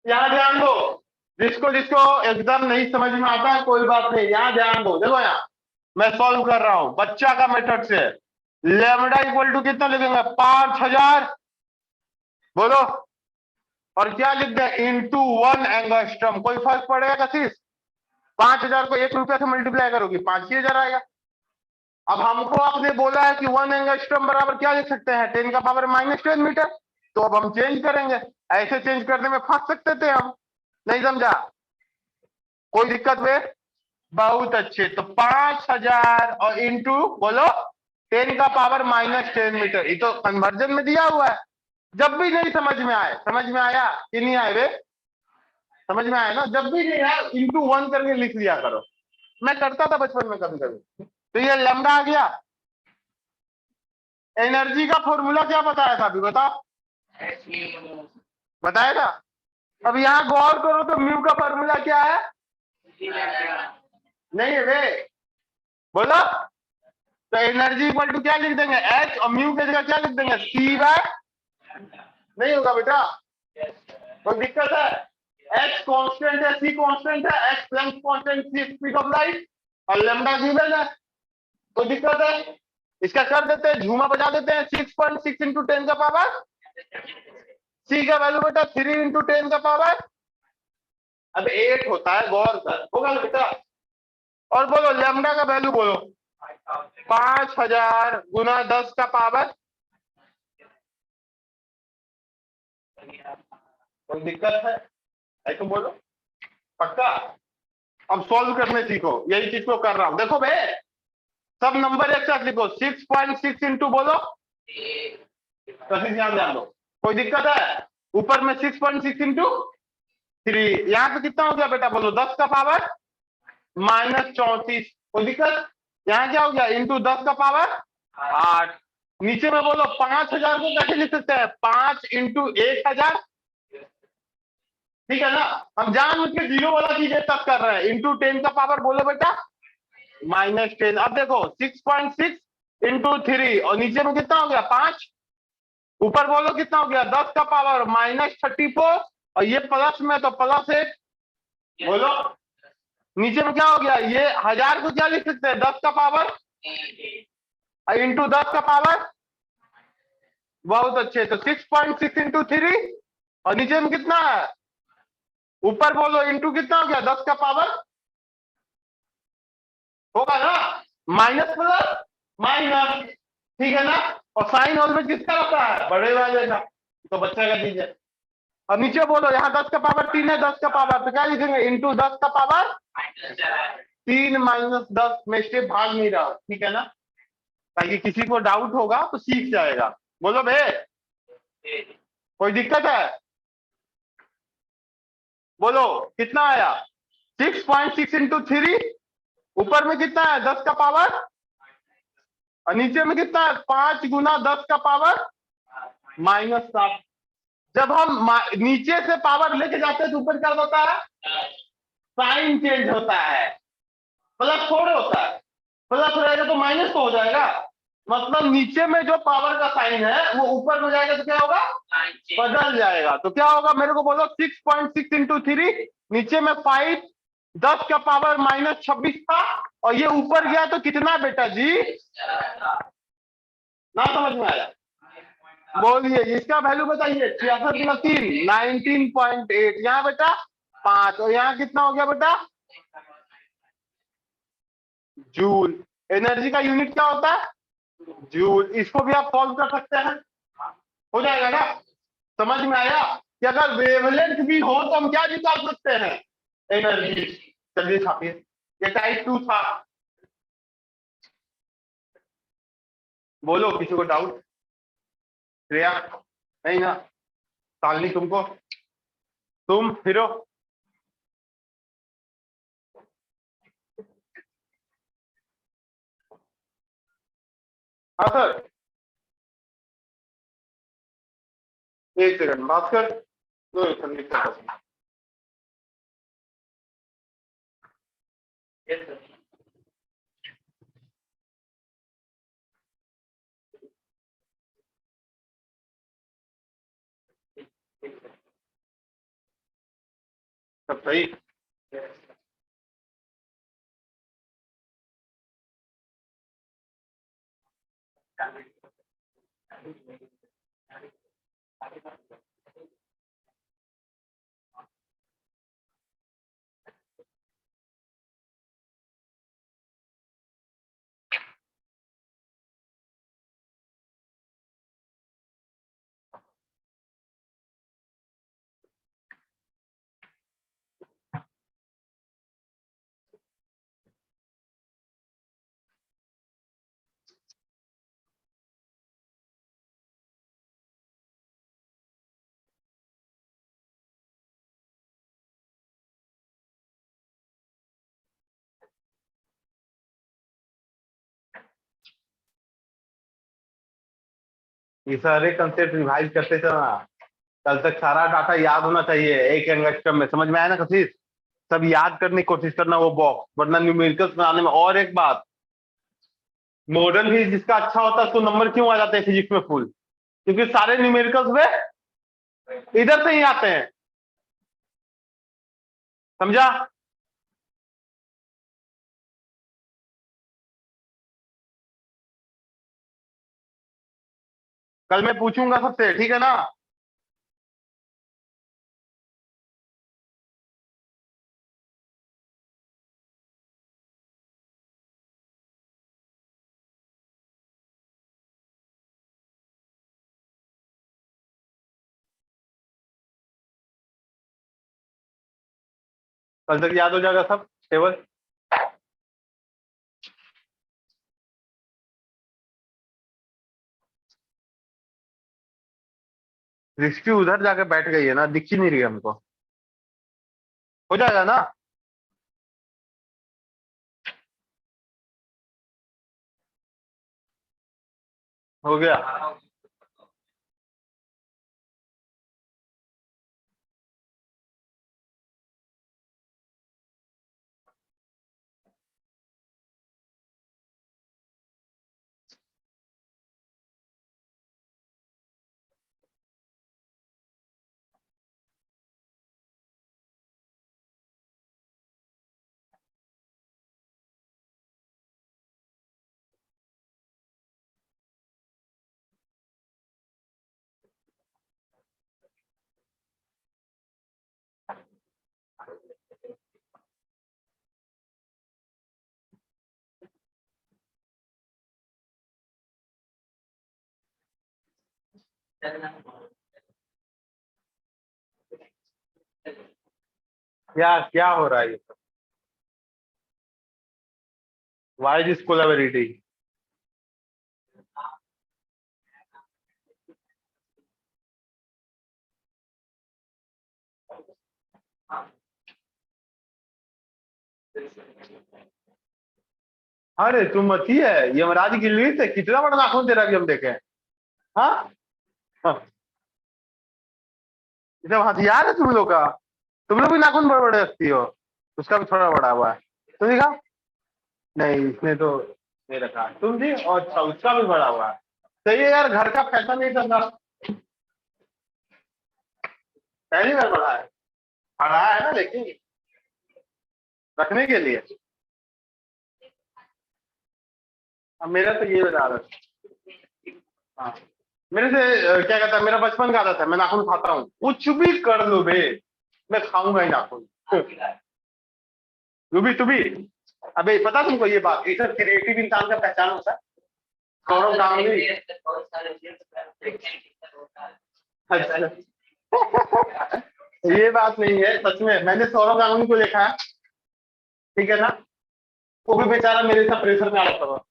यहाँ ध्यान दो, जिसको जिसको एकदम नहीं समझ में आता है कोई बात नहीं, यहाँ ध्यान दो। देखो यहाँ मैं सॉल्व कर रहा हूं बच्चा का मेथड से। लेमडा इक्वल टू कितना लिखेंगे? 5000, बोलो, और क्या लिख दे? Into 1 angstrom. कोई फर्क पड़ेगा कशिश? 5000 को 1 रुपया से मल्टीप्लाई करोगी 5,000 आएगा। अब हमको आपने बोला है कि 1 एंगस्ट्रम बराबर क्या लिख सकते हैं? 10 का पावर -10 मीटर। तो अब हम चेंज करेंगे, ऐसे चेंज करने में फंस सकते थे हम, नहीं समझा? कोई दिक्कत वे? बहुत अच्छे। तो 5000 और इंटू बोलो 10 का पावर -10 मीटर। ये तो कन्वर्जन में दिया हुआ है। जब भी नहीं समझ में आए, समझ में आया कि नहीं आए वे? समझ में आया ना? जब भी नहीं आया इंटू 1 करके लिख लिया करो। मैं करता था बचपन में कभी कभी। तो ये लैम्डा आ गया। एनर्जी का फॉर्मूला क्या बताया था अभी? बताओ, बताया था? अब यहाँ गौर करो तो म्यू का फॉर्मूला क्या है? नहीं है वे, बोलो। तो एनर्जी इक्वल टू क्या लिख देंगे? एच, और म्यू की जगह क्या लिख देंगे? C by. नहीं होगा बेटा? कोई दिक्कत है? एच कांस्टेंट है, सी कांस्टेंट है, H Planck constant, C speed of light, और लैम्डा गिवन है। कोई दिक्कत है? इसका कर देते हैं, झूमा बजा देते हैं। 6.6 इंटू 10 का पावर, सी का वैल्यू बेटा 3 इंटू 10 का पावर अब 8 होता है, गौर कर, होगा ना बेटा? और बोलो लैम्डा का वैल्यू बोलो, 5000 गुना 10 का पावर। कोई दिक्कत है? ऐसे बोलो, पक्का? अब सॉल्व करने सीखो, यही चीज को कर रहा हूं। देखो बे, सब नंबर एक साथ लिखो। 6.6 इंटू बोलो, ध्यान दो। कोई दिक्कत है? ऊपर में 6.6 इंटू 3, यहाँ पे कितना हो गया बेटा? बोलो 10 का पावर -34। कोई दिक्कत? यहाँ क्या हो गया? इंटू 10 का पावर 8। नीचे में बोलो 5000 को कैसे लिख सकते हैं? 5 इंटू 1000। ठीक है ना? हम जानबूझ के जीरो वाला चीज तक कर रहे हैं। इंटू 10 का पावर बोलो बेटा -10। अब देखो 6.6 इंटू 3, और नीचे में कितना हो गया? 5। ऊपर बोलो कितना हो गया? 10 का पावर -34, और ये प्लस में तो +8। बोलो नीचे में क्या हो गया? ये 1000 को क्या लिख सकते हैं? 10 का पावर इंटू 10 का पावर। बहुत अच्छे। तो 6.6 इंटू 3, और नीचे में कितना है? ऊपर बोलो इंटू कितना हो गया? 10 का पावर, होगा ना? माइनस प्लस माइनस, ठीक है ना? और साइन ऑलवेज किसका होता है? बड़े वाले का। तो बच्चा का दीजिए। और नीचे बोलो यहाँ 10 का पावर 3 है, 10 का पावर, तो क्या लिखेंगे? इंटू 10 का पावर 3 -10 में स्टेप भाग नहीं रहा, ठीक है ना? ताकि किसी को डाउट होगा तो सीख जाएगा। बोलो बे, कोई दिक्कत है? बोलो कितना आया? 6.6 इंटू 3, ऊपर में कितना है? 10 का पावर, और नीचे में कितना है? 5 गुना 10 का पावर -7। जब हम नीचे से पावर लेके जाते हैं तो ऊपर क्या होता है? साइन चेंज होता है। प्लस थोड़े होता है, प्लस रहेगा तो माइनस तो हो जाएगा। मतलब नीचे में जो पावर का साइन है वो ऊपर में जाएगा तो क्या होगा? बदल जाएगा। तो क्या होगा मेरे को बोलो? 6.6 इंटू 3, नीचे में 5, 10 का पावर -26 था, और ये ऊपर गया तो कितना बेटा जी? ना समझ में आया? बोलिए इसका वैल्यू बताइए। 66 गुना 3 19.8। यहाँ बेटा 5, और यहाँ कितना हो गया बेटा? जूल। एनर्जी का यूनिट क्या होता है? जूल। इसको भी आप सॉल्व कर सकते हैं, हो जाएगा ना? समझ में आया कि अगर वेवलेंथ भी हो तो हम क्या निकाल सकते हैं? एनर्जी। चलिए छापिए। ये टाइप 2 था। बोलो किसी को डाउट? श्रेया नहीं ना? शालिनी तुमको? तुम फिरो। हाँ सर, एक सेकंड बात कर। दो सेकंड। Yes, sir. सब सही। Yes. ये सारे कंसेप्ट रिवाइज करते चलना। कल तक सारा डाटा याद होना चाहिए एक एंगस्ट्रम में, समझ में आया ना कशिश? सब याद करने की कोशिश करना वो बॉक्स, वरना न्यूमेरिकल्स बनाने में। और एक बात, मॉडर्न फिजिक्स जिसका अच्छा होता है उसको नंबर क्यों आ जाते हैं फिजिक्स में फुल? क्योंकि सारे न्यूमेरिकल्स में इधर से ही आते हैं, समझा? कल मैं पूछूंगा सबसे, ठीक है ना? कल तक याद हो जाएगा सब टेबल। दृष्टि उधर जाके बैठ गई है ना, दिख ही नहीं रही हमको। हो जाएगा ना? हो गया। क्या क्या हो रहा है ये? वाई दिस कोलाबरेटी? अरे तुम अति है, यमराज की लीड है, कितना बड़ा नाखून तेरा भी हम देखे। हाँ हाँ, ये सब हथियार है तुम लोग का। तुम लोग भी नाखून बड़े बड़े रखती हो, उसका भी थोड़ा बड़ा हुआ है। तुम देखा? नहीं, इसने तो नहीं रखा। तुम जी, और अच्छा उसका भी बड़ा हुआ है। सही है यार, घर का फैशन नहीं करना। पहली बार बड़ा है, बड़ा है ना, लेकिन रखने के लिए। अब मेरा तो ये बता रहा है। हाँ, मेरे से क्या कहता है, मेरा बचपन का आदत है, मैं नाखून खाता हूँ, कुछ भी कर लो बे, मैं खाऊंगा ही नाखून। तू भी तू भी। अबे पता तुमको ये बात, ये सब क्रिएटिव इंसान का पहचान होता है। सौरभ गांगुली। अच्छा, ये बात नहीं है, सच में मैंने सौरभ गांगुली को देखा है, ठीक है ना? वो भी बेचारा मेरे साथ प्रेशर में आ जाता था,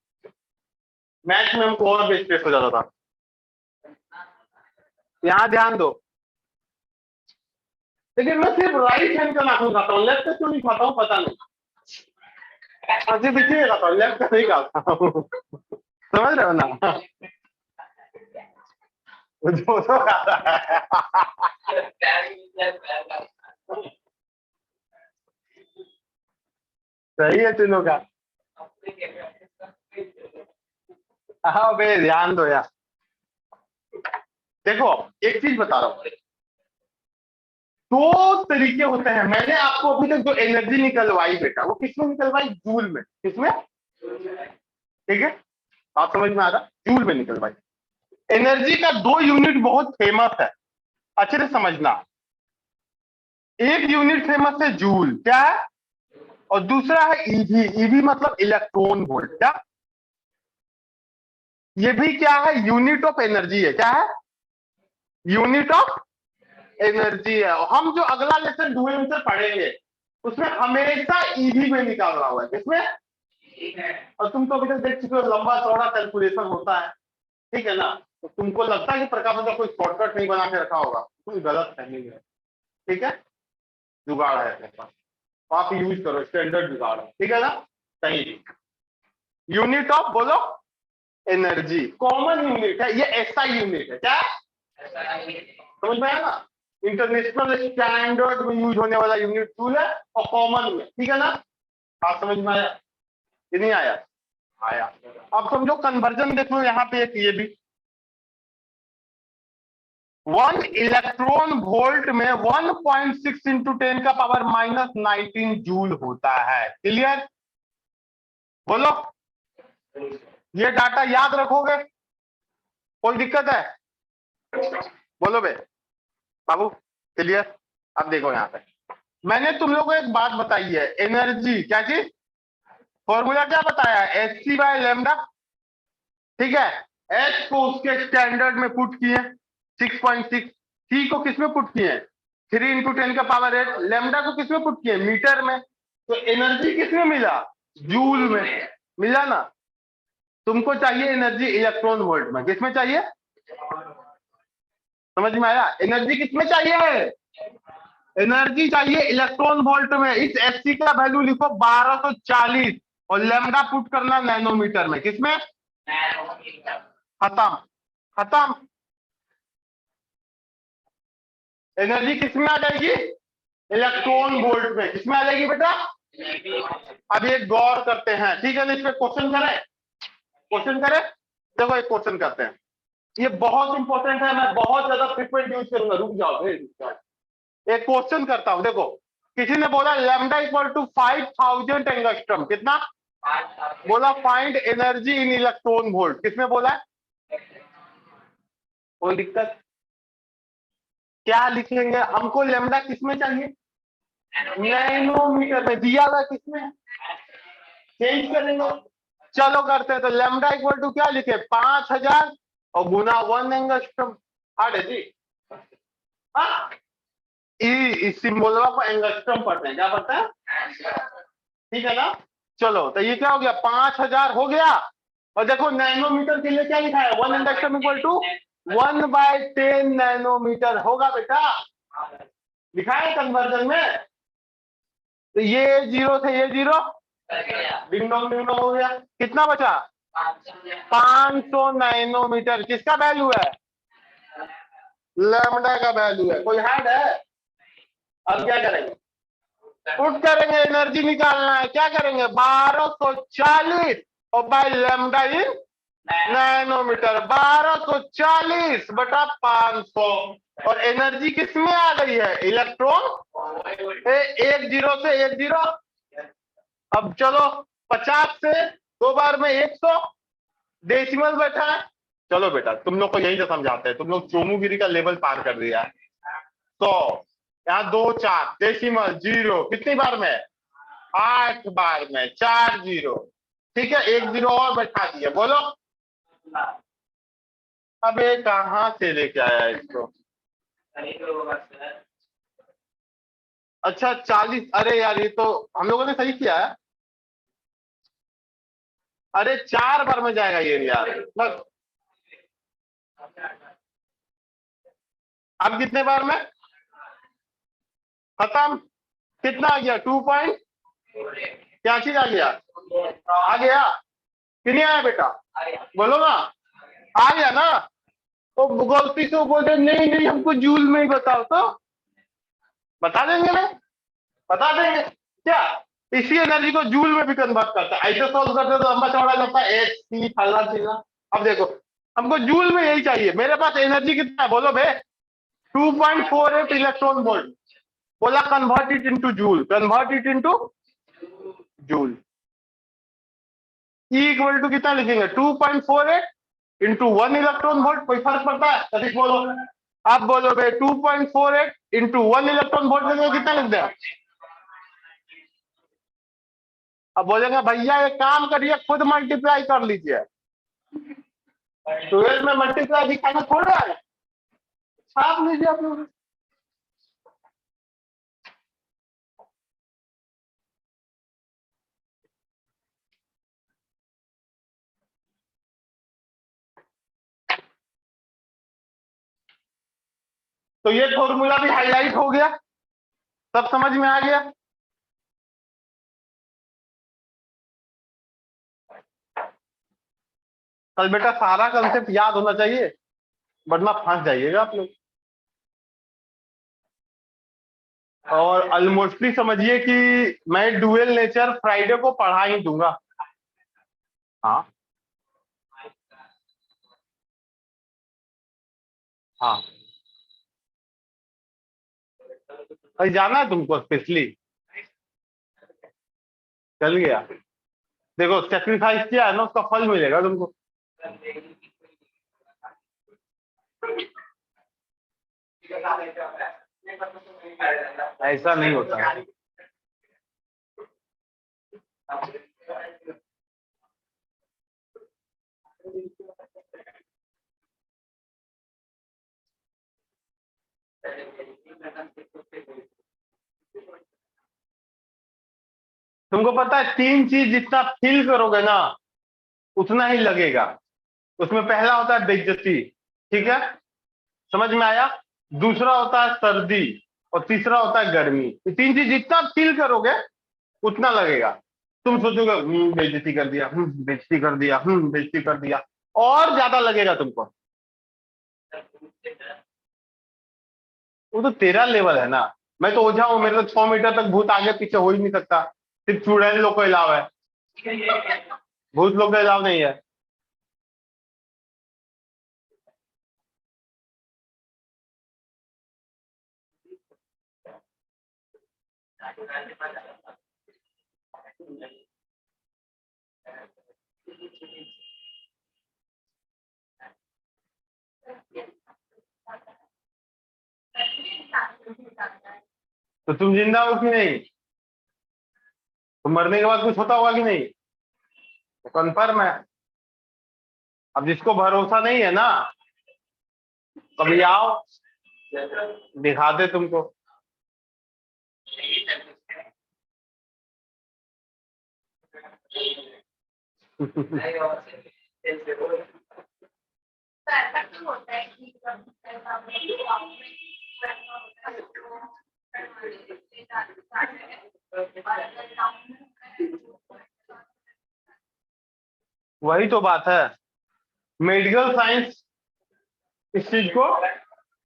मैच में हमको और भी स्ट्रेस हो जाता था। यहाँ ध्यान दो, लेकिन मैं सिर्फ राइट हैंड का नाखून खाता हूँ, लेफ्ट का क्यों नहीं खाता हूँ पता नहीं। अजी देखिए खाता हूँ, लेफ्ट का नहीं खाता हूँ। समझ रहे हो ना? जो तो खाता है। सही है तीनों का। हाँ बे ध्यान दो यार। देखो एक चीज बता रहा हूँ, दो तरीके होते हैं। मैंने आपको अभी तक जो एनर्जी निकलवाई बेटा, वो किसमें निकलवाई? जूल में। किसमें? ठीक है, बात समझ में आ रहा? जूल में निकलवाई। एनर्जी का दो यूनिट बहुत फेमस है, अच्छे से समझना। एक यूनिट फेमस है जूल, क्या है? और दूसरा है ईवी। ईवी मतलब इलेक्ट्रॉन वोल्ट। क्या? ये भी क्या है? यूनिट ऑफ एनर्जी है। क्या है? यूनिट ऑफ एनर्जी है। और हम जो अगला लेसन डुएल से पढ़ेंगे उसमें हमेशा ईवी में निकालना हुआ है। किसमें? और तुम तो अभी तक देख चुके हो, लंबा चौड़ा कैलकुलेशन होता है, ठीक है ना? तो तुमको लगता है कि प्रकाश का कोई शॉर्टकट नहीं बना के रखा होगा, कोई गलत फहमी है। ठीक है, जुगाड़ है अपने पास, तो आप यूज करो, स्टैंडर्ड जुगाड़ है, ठीक है ना? सही। यूनिट ऑफ बोलो एनर्जी, कॉमन यूनिट है ये, ऐसा यूनिट है। क्या? समझ में आया ना? इंटरनेशनल स्टैंडर्ड में यूज होने वाला यूनिट जूल है और कॉमन में, ठीक है ना? आप समझ में आया कि नहीं आया? आया। अब समझो कन्वर्जन देख लो यहाँ पे एक ये भी, 1 इलेक्ट्रॉन वोल्ट में 1.6 इंटू 10 का पावर -19 जूल होता है। क्लियर? बोलो, ये डाटा याद रखोगे? कोई दिक्कत है? बोलो बे बाबू। क्लियर? अब देखो यहाँ पे मैंने तुम लोगों को एक बात बताई है, एनर्जी क्या चीज, फॉर्मूला क्या बताया? Hc/λ। ठीक है, H को उसके स्टैंडर्ड में पुट किए 6.6, C को किसमें पुट किए? 3 इंटू 10 का पावर 8, लैम्डा को किसमें पुट किए? मीटर में। तो एनर्जी किसमें मिला? जूल में मिला ना? तुमको चाहिए एनर्जी इलेक्ट्रॉन वोल्ट में, किसमें चाहिए? समझ में आया? एनर्जी किसमें चाहिए? एनर्जी चाहिए इलेक्ट्रॉन वोल्ट में। इस Hc का वैल्यू लिखो 1240 और लैम्डा पुट करना नैनोमीटर में। किसमें? खत्म। खत्म। एनर्जी किसमें आ जाएगी? इलेक्ट्रॉन वोल्ट में। किसमें आ जाएगी बेटा? अब एक गौर करते हैं, ठीक है ना? इस पे क्वेश्चन करें? क्वेश्चन करें? देखो एक क्वेश्चन करते हैं, ये बहुत इंपॉर्टेंट है, मैं बहुत ज्यादा फ्रीक्वेंट यूज करूंगा। रुक जाओ, एक क्वेश्चन करता हूं। देखो किसी ने बोला लैम्डा इक्वल टू 5000 एंगस्ट्रम। कितना बोला? Find energy in electron volt. किसमें बोला है? कोई दिक्कत? क्या लिखेंगे? हमको लैम्डा किसमें चाहिए? नैनोमीटर में। दिया हुआ किसमें? चेंज करेंगे, चलो करते हैं। तो लैम्डा इक्वल टू क्या लिखे? 5000 और गुना 1 एंगस्ट्रम। हार्ड है जी? हाँ, इस सिंबल को एंगस्ट्रम पढ़ते हैं। क्या पढ़ते हैं? ठीक है ना? चलो तो ये क्या हो गया? 5000 हो गया। और देखो नैनोमीटर के लिए क्या लिखा है? 1 एंगस्ट्रम इक्वल टू 1/10 नैनोमीटर होगा बेटा, लिखा है कन्वर्जन में। तो ये जीरो से ये जीरो डिंग डोंग हो गया। कितना बचा? 500 नैनोमीटर। किसका वैल्यू है? लैम्डा का वैल्यू है। कोई हार्ड है? अब क्या करेंगे? पुट करेंगे, एनर्जी निकालना है। क्या करेंगे? 1240 और बाय लैम्डा इन नैनोमीटर। 1240 बटा 500। और एनर्जी किसमें आ गई है? इलेक्ट्रॉन। एक जीरो से एक जीरो। अब चलो 50 से 2 बार में 100, डेसिमल बैठा है। चलो बेटा तुम लोग को यही तो समझाते हैं, तुम लोग चोमुगिरी का लेवल पार कर दिया है। 100 यहाँ 2 4 डेसिमल जीरो कितनी बार में? 8 बार में 4 जीरो। ठीक है, एक जीरो और बैठा दिया। बोलो अबे कहाँ से लेके आया इसको? अच्छा 40। अरे यार ये तो हम लोगों ने सही किया है। अरे 4 बार में जाएगा ये यार बस। अब कितने बार में? खत्म। कितना आ गया? 2 पॉइंट क्या चीज आ गया? आ गया कि नहीं आया बेटा? बोलो ना, आ गया ना? तो गलती से बोलते नहीं नहीं हमको जूल में ही बताओ, तो बता देंगे ना, बता देंगे क्या? इसी एनर्जी को जूल में भी कन्वर्ट करता है। ऐसे सोल्व करते तो लंबा चौड़ा जाता है एच सी फलना चीजना। अब देखो हमको जूल में यही चाहिए। मेरे पास एनर्जी कितना है बोलो बे? 2.48 इलेक्ट्रॉन वोल्ट। बोला convert it into joule, convert it into joule. E equal to कितना लिखेंगे? 2.48 इंटू 1 इलेक्ट्रॉन वोल्ट। कोई फर्क पड़ता है? सतीश बोलो, आप बोलो भाई 2.48 इंटू 1 इलेक्ट्रॉन वोल्ट देंगे कितना लिख दे? अब बोलेंगे भैया एक काम करिए खुद मल्टीप्लाई कर लीजिए। 12 में मल्टीप्लाई दिखाना थोड़ा है, छाप लीजिए आप लोग। तो ये फॉर्मूला भी हाईलाइट हो गया, सब समझ में आ गया। कल बेटा सारा कंसेप्ट याद होना चाहिए, वरना फंस जाइएगा आप लोग। और ऑलमोस्टली समझिए कि मैं डुअल नेचर फ्राइडे को पढ़ा ही दूंगा। हाँ हाँ, भाई जाना है तुमको स्पेशली? चल गया। देखो सेक्रीफाइस किया है ना, उसका फल मिलेगा तुमको। ऐसा नहीं होता है। तुमको पता है 3 चीज जितना फील करोगे ना उतना ही लगेगा। उसमें पहला होता है बेइज्जती, ठीक है, समझ में आया? दूसरा होता है सर्दी और तीसरा होता है गर्मी। ये 3 चीज जितना फील करोगे उतना लगेगा। तुम सोचोगे बेइज्जती कर दिया, बेइज्जती कर दिया, बेइज्जती कर दिया, और ज्यादा लगेगा तुमको। वो तो तेरा लेवल है ना। मैं तो ओझा हूं, मेरे तो 6 मीटर तक भूत आगे पीछे हो ही नहीं सकता। सिर्फ चुड़ैल लोग को अलाव है, भूत लोग का अलाव नहीं है। तो तुम जिंदा हो कि नहीं? तो मरने के बाद कुछ होता होगा कि नहीं? तो कन्फर्म है। अब जिसको भरोसा नहीं है ना, कभी आओ दिखा दे तुमको। वही तो बात है, मेडिकल साइंस इस चीज को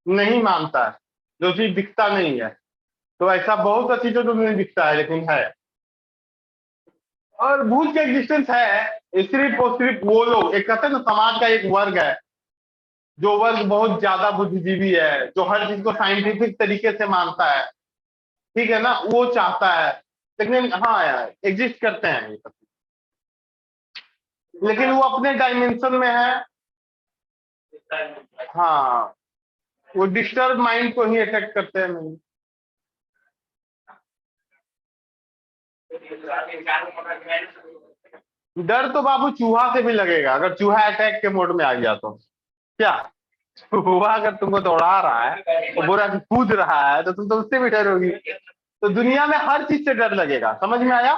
नहीं मानता है, जो चीज दिखता नहीं है। तो ऐसा बहुत सी चीजों तो नहीं दिखता है लेकिन है। और भूत का एग्जिस्टेंस है, सिर्फ और सिर्फ वो लोग, एक कहते हैं ना समाज का एक वर्ग है जो वर्ग बहुत ज्यादा बुद्धिजीवी है, जो हर चीज को साइंटिफिक तरीके से मानता है, ठीक है ना, वो चाहता है। लेकिन हाँ यार एग्जिस्ट करते हैं ये सब, लेकिन वो अपने डायमेंशन में है। हाँ, वो डिस्टर्ब माइंड को ही अटैक करते हैं। नहीं, डर तो बाबू चूहा से भी लगेगा, अगर चूहा अटैक के मोड में आ गया तो। क्या चूहा अगर तुमको दौड़ा रहा है तो बुरा कूद रहा है तो तुम तो उससे भी डरोगी। तो दुनिया में हर चीज से डर लगेगा, समझ में आया?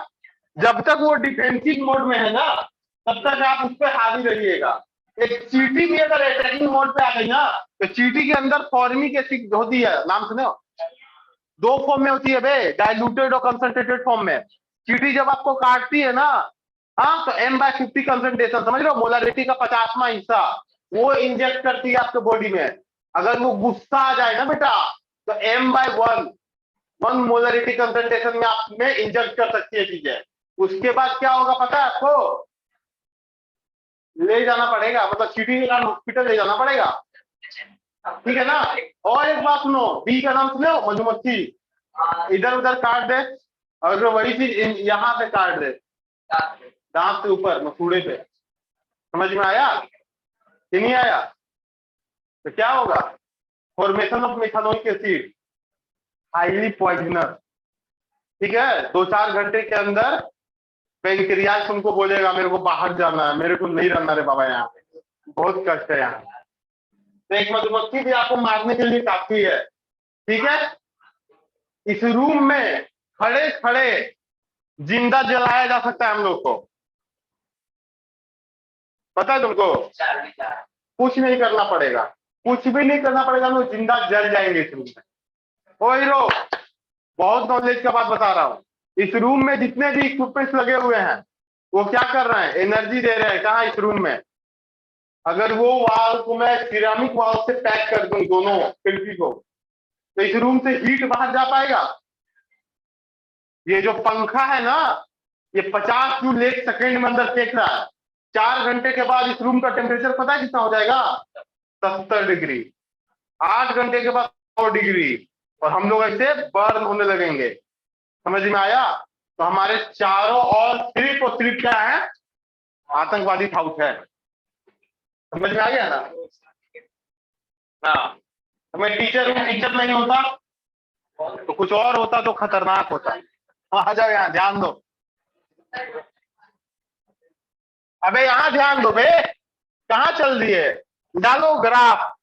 जब तक वो डिफेंसिव मोड में है ना तब तक आप उस पर हावी रहिएगा। एक चींटी भी अगर अटैकिंग मोड पे आ गई ना, तो चींटी के अंदर फॉर्मिक एसिड होती है, नाम सुने हो? 2 फॉर्म में होती है बे, डाइल्यूटेड और कंसंट्रेटेड फॉर्म में। चींटी जब आपको काटती है ना, हाँ, तो M/50 कंसंट्रेशन, समझ रहे हो, मोलारिटी का 50वां हिस्सा वो इंजेक्ट करती है आपके बॉडी में। अगर वो गुस्सा आ जाए ना बेटा तो M/1 1 मोलरिटी कंसंट्रेशन में आप में इंजेक्ट कर सकती है चीजें। उसके बाद क्या होगा पता है आपको? ले जाना पड़ेगा, मतलब सिटी के हॉस्पिटल ले जाना पड़ेगा, ठीक है ना। और एक बात सुनो, बी का नाम सुनो, मधुमक्खी। इधर उधर काट दे, अगर वही चीज यहाँ पे काट दे, दांत के ऊपर मसूड़े पे, समझ में आया कि नहीं आया? तो क्या होगा? Formation of methanoic acid, highly poisonous, ठीक है। 2-4 घंटे के अंदर पेनक्रियाज तुमको बोलेगा मेरे को बाहर जाना है, मेरे को नहीं रहना रे बाबा, यहाँ पे बहुत कष्ट है यहाँ। तो एक मधुमक्खी भी आपको मारने के लिए काफी है, ठीक है। इस रूम में खड़े खड़े जिंदा जलाया जा सकता है हम लोग को, पता है तुमको? कुछ नहीं करना पड़ेगा, कुछ भी नहीं करना पड़ेगा, हम लोग जिंदा जल जाएंगे इस रूम में। ओ हीरो, बहुत नॉलेज का बात बता रहा हूँ। इस रूम में जितने भी इक्विपमेंट्स लगे हुए हैं वो क्या कर रहे हैं? एनर्जी दे रहे हैं। कहाँ? इस रूम में। अगर वो वाल को मैं सिरामिक वाल से पैक कर दूं दोनों खिड़की को, तो इस रूम से हीट बाहर जा पाएगा? ये जो पंखा है ना, ये 50 जूल 1 सेकेंड में अंदर फेंक रहा है। 4 घंटे के बाद इस रूम का टेम्परेचर पता है कितना हो जाएगा? 70 डिग्री। 8 घंटे के बाद 100 डिग्री, और हम लोग ऐसे बर्न होने लगेंगे। समझ में आया? तो हमारे चारों ओर सिर्फ और सिर्फ क्या है? आतंकवादी थाउट है। समझ में आ गया ना? हाँ, तो मैं टीचर हूँ, टीचर नहीं होता तो कुछ और होता, तो खतरनाक होता। आ जाओ यहाँ, ध्यान दो। अबे यहाँ ध्यान दो बे, कहाँ चल दिए? डालो ग्राफ।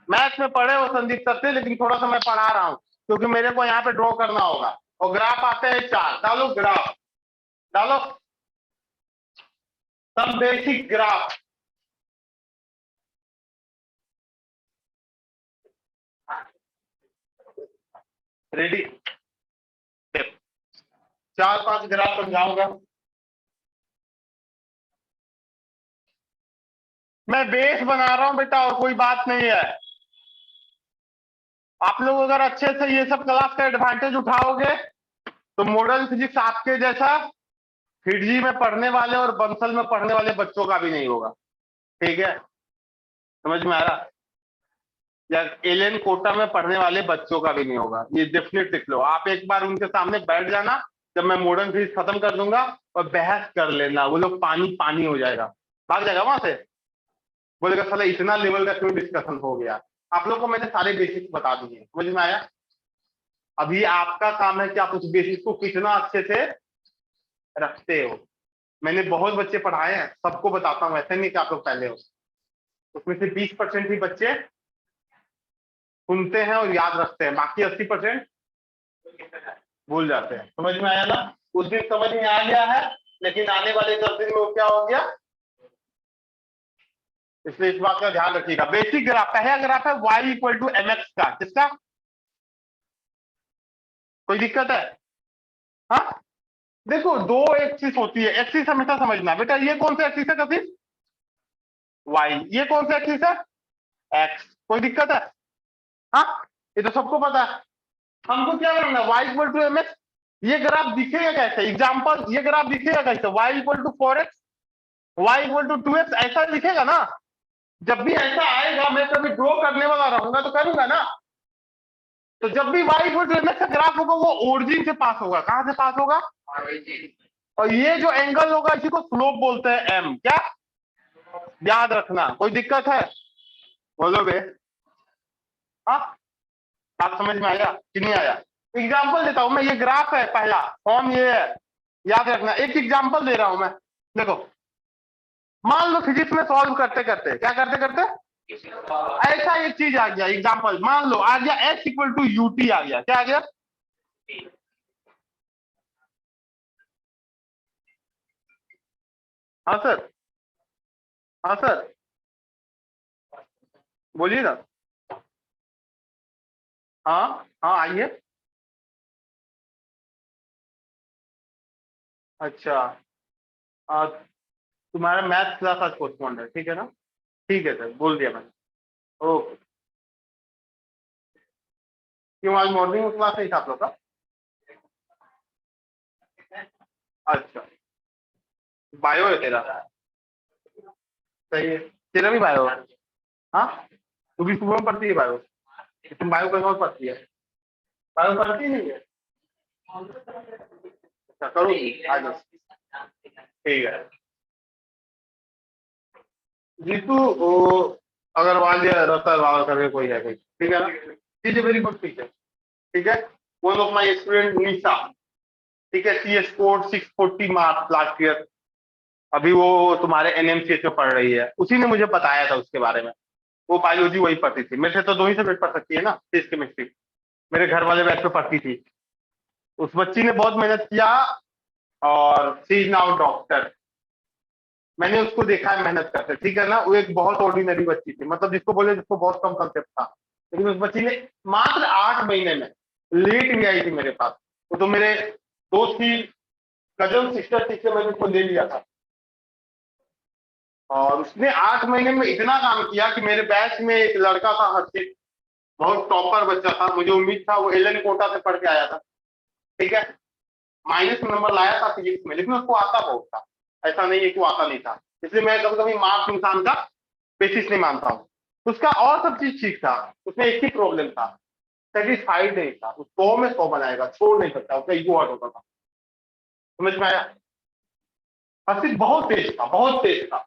मैथ्स में पढ़े हो संदीप सर से, लेकिन थोड़ा सा मैं पढ़ा रहा हूँ क्योंकि मेरे को यहाँ पे ड्रॉ करना होगा, और ग्राफ आते हैं 4। डालो ग्राफ, डालो सब बेसिक ग्राफ। रेडी? 4-5 ग्राफ समझाऊंगा। मैं बेस बना रहा हूं बेटा, और कोई बात नहीं है। आप लोग अगर अच्छे से ये सब क्लास का एडवांटेज उठाओगे तो मॉडर्न फिजिक्स आपके जैसा फिडजी में पढ़ने वाले और बंसल में पढ़ने वाले बच्चों का भी नहीं होगा, ठीक है? समझ में आ रहा? या एलियन कोटा में पढ़ने वाले बच्चों का भी नहीं होगा, ये डेफिनेट लिख लो। आप एक बार उनके सामने बैठ जाना, जब मैं मॉडर्न फिजिक्स खत्म कर दूंगा, और बहस कर लेना, वो लोग पानी पानी हो जाएगा, भाग जाएगा वहां से, बोलेगा साला इतना लेवल का क्यों डिस्कशन हो गया। आप लोग को मैंने सारे बेसिक्स बता दिए, समझ में आया? अभी आपका काम है कि आप उस बेसिक्स को कितना अच्छे से रखते हो। मैंने बहुत बच्चे पढ़ाए हैं, सबको बताता हूँ, ऐसे नहीं कि आप लोग पहले हो। उसमें से 20% ही बच्चे सुनते हैं और याद रखते हैं, बाकी 80% भूल जाते हैं। समझ में आया ना? उस दिन समझ में आ गया है, लेकिन आने वाले 10 दिन में वो क्या हो गया, इसलिए इस बात का ध्यान रखिएगा। बेसिक ग्राफ, पहला ग्राफ है y इक्वल टू mx का। किसका? कोई दिक्कत है? हाँ, देखो 2 एक्सिस होती है, एक्सिस हमेशा समझना बेटा। ये कौन सा एक्सिस है कभी? y। ये कौन सा एक्सिस है? x। कोई दिक्कत है? हाँ, ये तो सबको पता है। हमको क्या करना है? y equal to mx। ये ग्राफ दिखेगा कैसे? एग्जाम्पल, ये ग्राफ दिखेगा कैसे? y equal to 4x, y equal to 2x, ऐसा दिखेगा ना। जब भी ऐसा आएगा, मैं कभी ड्रॉ करने वाला रहूंगा तो करूंगा ना। तो जब भी y इक्वल टू mx का ग्राफ होगा, वो ओरिजिन से पास होगा। कहां से पास होगा? और ये जो एंगल होगा इसी को स्लोप बोलते हैं, m। क्या याद रखना? कोई दिक्कत है? बोलो बे। हाँ, आप समझ में आया कि नहीं आया? एग्जाम्पल देता हूं मैं। ये ग्राफ है पहला, फॉर्म ये है, याद रखना। एक एग्जाम्पल दे रहा हूं मैं, देखो। मान लो फिजिक्स में सॉल्व करते करते, क्या करते करते ऐसा एक चीज आ गया। एग्जाम्पल मान लो आ गया x इक्वल टू यूटी आ गया। क्या आ गया? हाँ सर, हाँ सर, बोलिए ना। हाँ हाँ, आइए। अच्छा, तुम्हारा मैथ क्लास आज पोस्टपोन्ड है, ठीक है ना? ठीक है सर, बोल दिया मैंने। ओके। क्यों, आज मॉर्निंग में क्लास नहीं था आप लोग का? अच्छा, बायो है तेरा? सही है, तेरा भी बायो है? हाँ, तू भी सुबह में पढ़ती है बायो? तुम बायो कहीं और पढ़ती है? बायो पढ़ती नहीं है? अच्छा, करूँगी आज। ठीक है। जीतू वो अग्रवाल या रतन वाला करके कोई है कोई, ठीक है ना? Is a very good teacher, ठीक है। वन ऑफ माई स्टूडेंट निशा, ठीक है, सी स्कोर 640 मार्क्स लास्ट ईयर। अभी वो तुम्हारे एनएमसीएच में पढ़ रही है, उसी ने मुझे बताया था उसके बारे में। वो बायोलॉजी वही पढ़ती थी, मेरे से तो 2 ही सब्जेक्ट पढ़ सकती है ना, फिजिक्स केमिस्ट्री। मेरे घर वाले बैच पे पढ़ती थी। उस बच्ची ने बहुत मेहनत किया और शी इज नाउ डॉक्टर। मैंने उसको देखा है मेहनत करते, ठीक है ना। वो एक बहुत ऑर्डिनरी बच्ची थी, मतलब जिसको बोले जिसको बहुत कम कंसेप्ट था, लेकिन उस बच्ची ने मात्र 8 महीने में लेट भी आई थी मेरे पास। वो तो मेरे दोस्त की कजन सिस्टर थी, मैंने उसको ले लिया था और उसने 8 महीने में इतना काम किया कि मेरे बैच में एक लड़का था हर्षित, बहुत टॉपर बच्चा था। मुझे उम्मीद था, वो एलन कोटा से पढ़ के आया था, ठीक है। माइनस में नंबर लाया था फिजिक्स में, लेकिन उसको आता बहुत था, ऐसा नहीं है कि वो आता नहीं था। इसलिए मैं कभी कभी मार्क्स इंसान का बेसिस नहीं मानता हूँ। उसका और सब चीज ठीक था, उसमें एक ही प्रॉब्लम था, सेटिस्फाइड नहीं था। वो 100 में 100 बनाएगा, छोड़ नहीं सकता, उसका ईगो हर्ट होता था। समझ में आया? हर्षित बहुत तेज था, बहुत तेज था,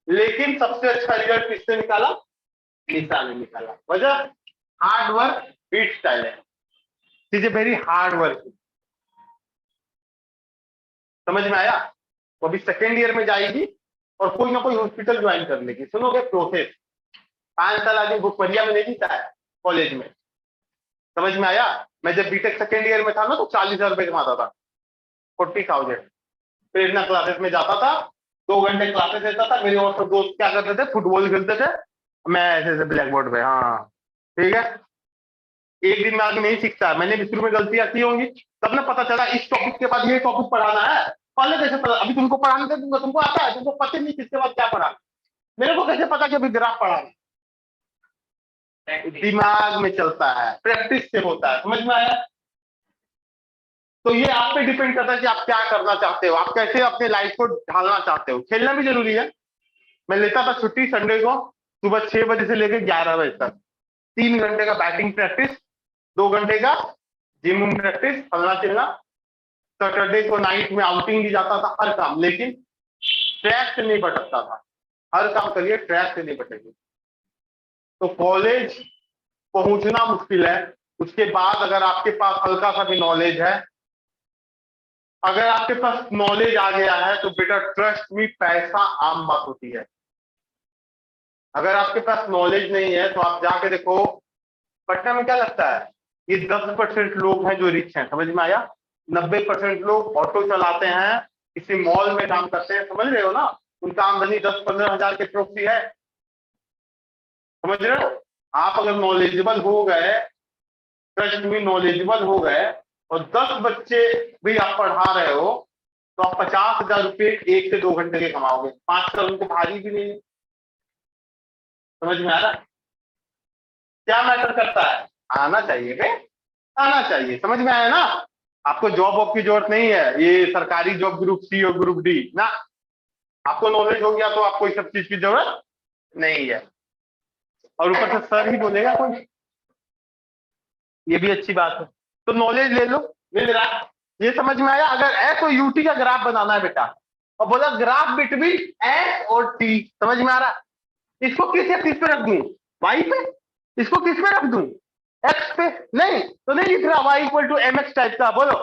लेकिन सबसे अच्छा रिजल्ट किसने निकाला? निशा ने निकाला। वजह हार्ड वर्क बीट स्टाइल है। Is a very hard work. समझ में आया? वो अभी सेकेंड ईयर में जाएगी और कोई ना कोई हॉस्पिटल ज्वाइन कर लेगी। सुनोगे प्रोसेस? 5 साल आगे भुखमरिया में नहीं जीता है कॉलेज में। समझ में आया? मैं जब बीटेक सेकेंड ईयर में था ना, तो 40,000 रुपए कमाता था, 40,000। प्रेरणा क्लासेस में जाता था, 2 घंटे क्लासेस लेता था। मेरे और सब दोस्त क्या करते थे? फुटबॉल खेलते थे, मैं ऐसे ऐसे ब्लैक बोर्ड पे। हाँ, ठीक है। एक दिन में आगे नहीं सीखता। मैंने भी शुरू में गलतियां की होंगी, तब ना पता चला इस टॉपिक के बाद ये टॉपिक पढ़ाना है। पहले कैसे पता? अभी तुमको पढ़ाने दे दूंगा, तुमको आता है, तुमको पता नहीं किसके बाद क्या पढ़ा। मेरे को कैसे पता कि अभी ग्राफ पढ़ाना? दिमाग में चलता है, प्रैक्टिस से होता है। समझ में आया? तो ये आप पे डिपेंड करता है कि आप क्या करना चाहते हो, आप कैसे अपने लाइफ को ढालना चाहते हो। खेलना भी जरूरी है। मैं लेता था छुट्टी संडे को, सुबह 6 बजे से लेकर 11 बजे तक, 3 घंटे का बैटिंग प्रैक्टिस, 2 घंटे का जिम प्रैक्टिस, फलना चिलना। सैटरडे को नाइट में आउटिंग भी जाता था, हर काम, लेकिन ट्रैक से नहीं भटकता था। हर काम करिए, ट्रैक से नहीं भटकेगी। तो कॉलेज पहुंचना मुश्किल है, उसके बाद अगर आपके पास हल्का सा भी नॉलेज है, अगर आपके पास नॉलेज आ गया है, तो बेटा ट्रस्ट में पैसा आम बात होती है। अगर आपके पास नॉलेज नहीं है तो आप जाके देखो, पटना में क्या लगता है, ये 10% लोग हैं जो रिच हैं। समझ में आया? 90% लोग ऑटो चलाते हैं, किसी मॉल में काम करते हैं। समझ रहे हो ना? उनका आमदनी 10-15 हजार के प्रॉक्सी है। समझ रहे हो? आप अगर नॉलेजेबल हो गए, ट्रस्ट में नॉलेजेबल हो गए, और 10 बच्चे भी आप पढ़ा रहे हो, तो आप 50,000 रुपये 1 से 2 घंटे के कमाओगे। 5 साल उनको भारी भी नहीं है। समझ में आ रहा? क्या मैटर करता है? आना चाहिए बे, आना चाहिए। समझ में आया ना? आपको जॉब वॉब की जरूरत नहीं है, ये सरकारी जॉब ग्रुप सी और ग्रुप डी ना। आपको नॉलेज हो गया तो आपको इस सब चीज की जरूरत नहीं है। और ऊपर से सर ही बोलेगा कोई, ये भी अच्छी बात है। तो नॉलेज ले लो, मिल रहा है। ये समझ में आया? अगर एस और यूटी का ग्राफ बनाना है बेटा, और बोला ग्राफ बिटवीन एस और टी, समझ में आ रहा? इसको किस एक्सिस पे रख दूं? वाई पे। इसको किस पे रख दूं? एक्स पे। नहीं तो नहीं लिख रहा Y equal to M X type का, बोलो।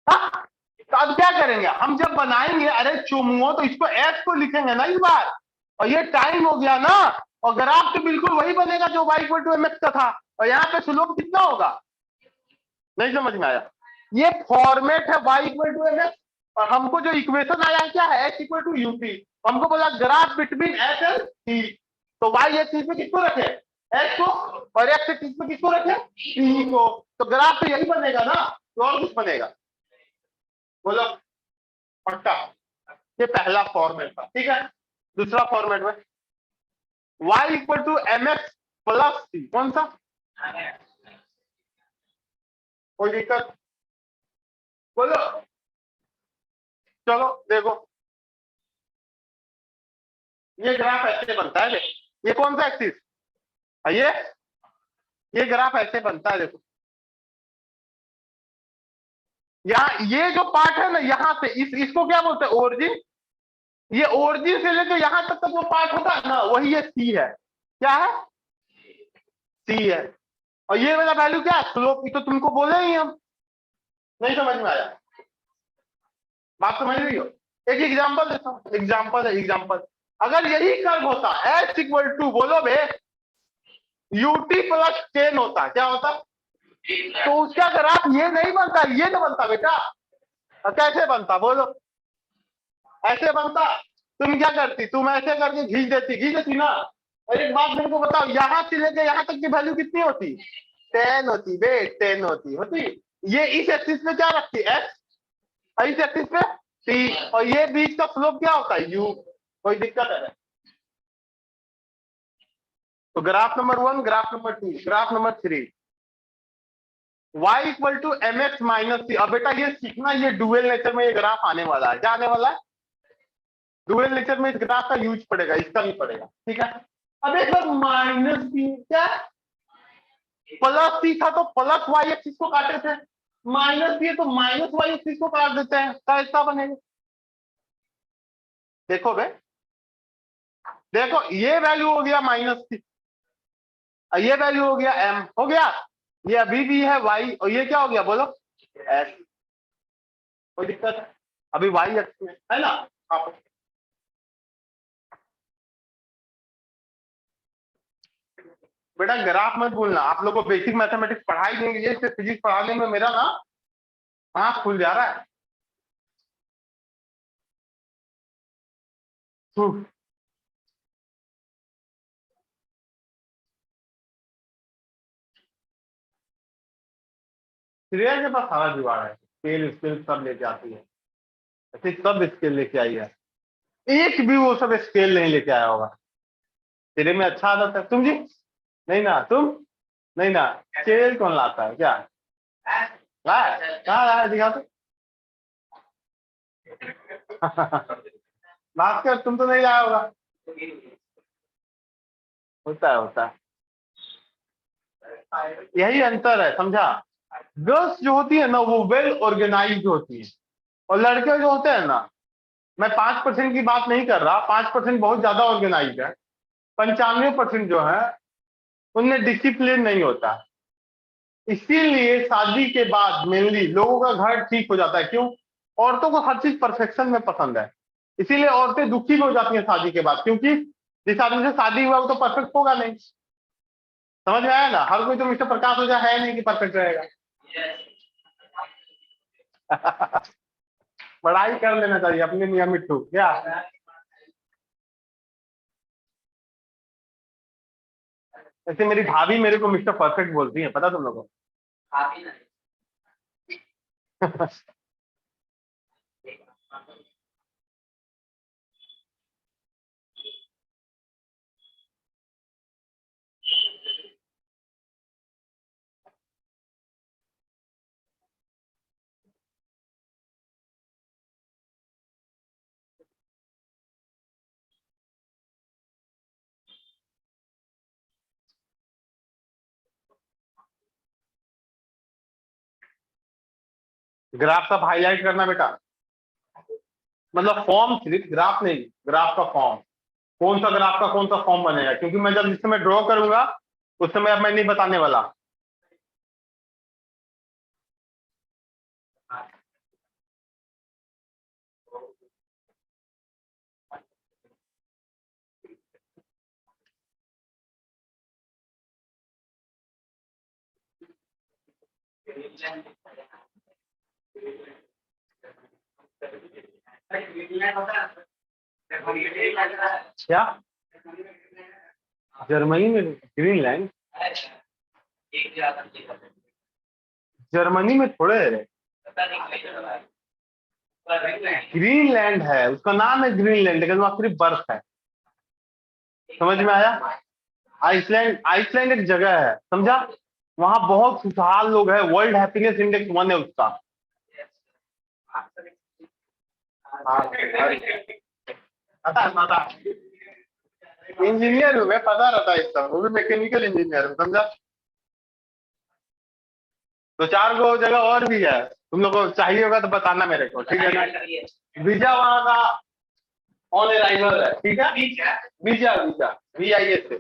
हाँ? तो अब क्या करेंगे हम जब बनाएंगे? अरे चुमुओ, तो इसको एस को लिखेंगे ना इस बार, और ये टाइम हो गया ना, और ग्राफ तो बिल्कुल वही बनेगा जो Y equal to M X का था, और यहाँ पे स्लोप कितना होगा? नहीं समझ में आया? ये फॉर्मेट है Y equal to M X, और हमको जो इक्वेशन आया क्या है? H equal to UT. हमको बोला graph between H and T, तो वाई एक्सिस पे किसको रखे? एच को, और एक्स एक्सिस पे किसको रखे? टी को। तो ग्राफ तो यही बनेगा ना, तो और कुछ बनेगा? बोलो पक्का? ये पहला फॉर्मेट था, ठीक है। दूसरा फॉर्मेट में y equal to M x plus c, कौन सा? कोई दिक्कत? बोलो। चलो देखो, ये ग्राफ ऐसे बनता है। ये कौन सा एक्सिस है? ये ग्राफ ऐसे बनता है। देखो यहाँ ये जो पार्ट है ना, यहाँ से इसको क्या बोलते हैं? ओरिजिन। ये ओरिजिन से लेकर यहाँ तक का जो पार्ट होता है ना, वही ये सी है। क्या है? सी है। और ये वाला वैल्यू क्या है? स्लोप की। तो तुमको बोले ही हम। नहीं समझ में आया? बात समझ रही हो? एक एग्जांपल देता हूं। एग्जांपल है, एग्जांपल। अगर यही कर्व होता एच इक्वल टू, बोलो बे, यूटी प्लस 10 होता, क्या होता? तो उसका ग्राफ ये नहीं बनता, ये तो बनता बेटा। कैसे बनता बोलो? ऐसे बनता। तुम क्या करती? तुम ऐसे करके खींच देती ना। और एक बात मेरे को बताओ, यहां से लेके यहां तक की वैल्यू कितनी होती? 10 होती बे, 10 होती। ये इस एक्सिस पे क्या रखती? एक्स। और इस एक्सिस पे टी। और ये बीच का स्लोप क्या होता है? यू। कोई दिक्कत है? तो graph number 1, graph number 2, graph number 3, y equal to M x minus c. अब बेटा ये सीखना, ये डुअल नेचर में ये ग्राफ आने वाला है। क्या आने वाला है? डुअल नेचर में इस ग्राफ का यूज पड़ेगा, इसका नहीं पड़ेगा। ठीक है। अब एक बार माइनस सी, क्या प्लस सी था तो प्लस वाई एक्सिस को काटे थे, माइनस सी है तो माइनस वाई एक्सिस को काट देते हैं। कैसा बनेगा? देखो बे, देखो ये वैल्यू हो गया माइनस सी, ये वैल्यू हो गया एम, हो गया। ये अभी भी है वाई, और ये क्या हो गया बोलो? एस। कोई दिक्कत है? अभी वाई एक्स में है ना। आप बेटा ग्राफ मत भूलना। आप लोग को बेसिक मैथमेटिक्स पढ़ाई देंगे, ये फिजिक्स पढ़ाने में मेरा ना आंख खुल जा रहा है। श्रेया के पास सारा जुगाड़ है, स्केल स्केल सब लेके आती है। ऐसे सब स्केल लेके आई है, एक भी वो सब स्केल नहीं लेके आया होगा। तेरे में अच्छा आदत है तुम जी। नहीं ना तुम, नहीं ना। स्केल कौन लाता है? क्या लाया? कहाँ लाया? दिखा तो। बात कर, तुम तो नहीं लाया होगा। होता है, होता है। यही अंतर है, समझा? गर्ल्स जो होती है ना, वो वेल ऑर्गेनाइज होती है, और लड़के जो होते हैं ना, मैं 5% की बात नहीं कर रहा, 5% बहुत ज्यादा ऑर्गेनाइज है, 95% जो है उनमें डिसिप्लिन नहीं होता। इसीलिए शादी के बाद मेनली लोगों का घर ठीक हो जाता है। क्यों? औरतों को हर चीज परफेक्शन में पसंद है। इसीलिए औरतें दुखी भी हो जाती हैं शादी के बाद, क्योंकि जिस आदमी से शादी हुआ वो तो परफेक्ट होगा नहीं। समझ में आया ना? हर कोई तो मिस्टर प्रकाश ओझा है नहीं कि परफेक्ट रहेगा। पढ़ाई कर लेना चाहिए अपने नियमित टू। क्या ऐसे मेरी भाभी मेरे को मिस्टर परफेक्ट बोलती है, पता तुम लोगों को? ग्राफ सब हाईलाइट करना बेटा, मतलब फॉर्म सिर्फ ग्राफ नहीं, ग्राफ का फॉर्म। कौन सा ग्राफ का कौन सा फॉर्म बनेगा, क्योंकि मैं जब जिस समय ड्रॉ करूंगा उस समय अब मैं नहीं बताने वाला। क्या जर्मनी में? ग्रीनलैंड? जर्मनी में थोड़े है, ग्रीनलैंड है, उसका नाम है ग्रीनलैंड, लेकिन वहां सिर्फ बर्फ है। समझ में आया? आइसलैंड, आइसलैंड एक जगह है, समझा? वहां बहुत खुशहाल लोग हैं, वर्ल्ड हैप्पीनेस इंडेक्स 1 है उसका। हाँ पता इंजीनियर हूँ मैं, पता रहता है इस सब, वो भी मैकेनिकल इंजीनियर हूँ, समझा। तो 4 गो जगह और भी है, तुम लोग को चाहिए होगा तो बताना मेरे को, ठीक है ना। वीजा वहाँ का ऑन अराइवल है, ठीक है। वीजा वीजा VIS से।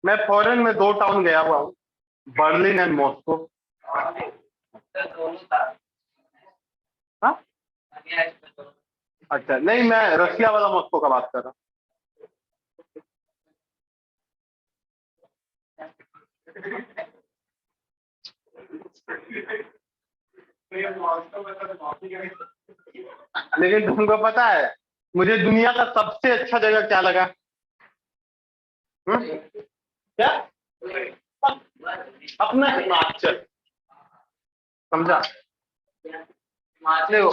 मैं फॉरेन में 2 टाउन गया हुआ हूँ, बर्लिन एंड मॉस्को। हाँ अच्छा, नहीं मैं रशिया वाला मॉस्को का बात कर रहा हूँ। लेकिन तुमको पता है मुझे दुनिया का सबसे अच्छा जगह क्या लगा? क्या? अपना हिमाचल, समझा। देखो,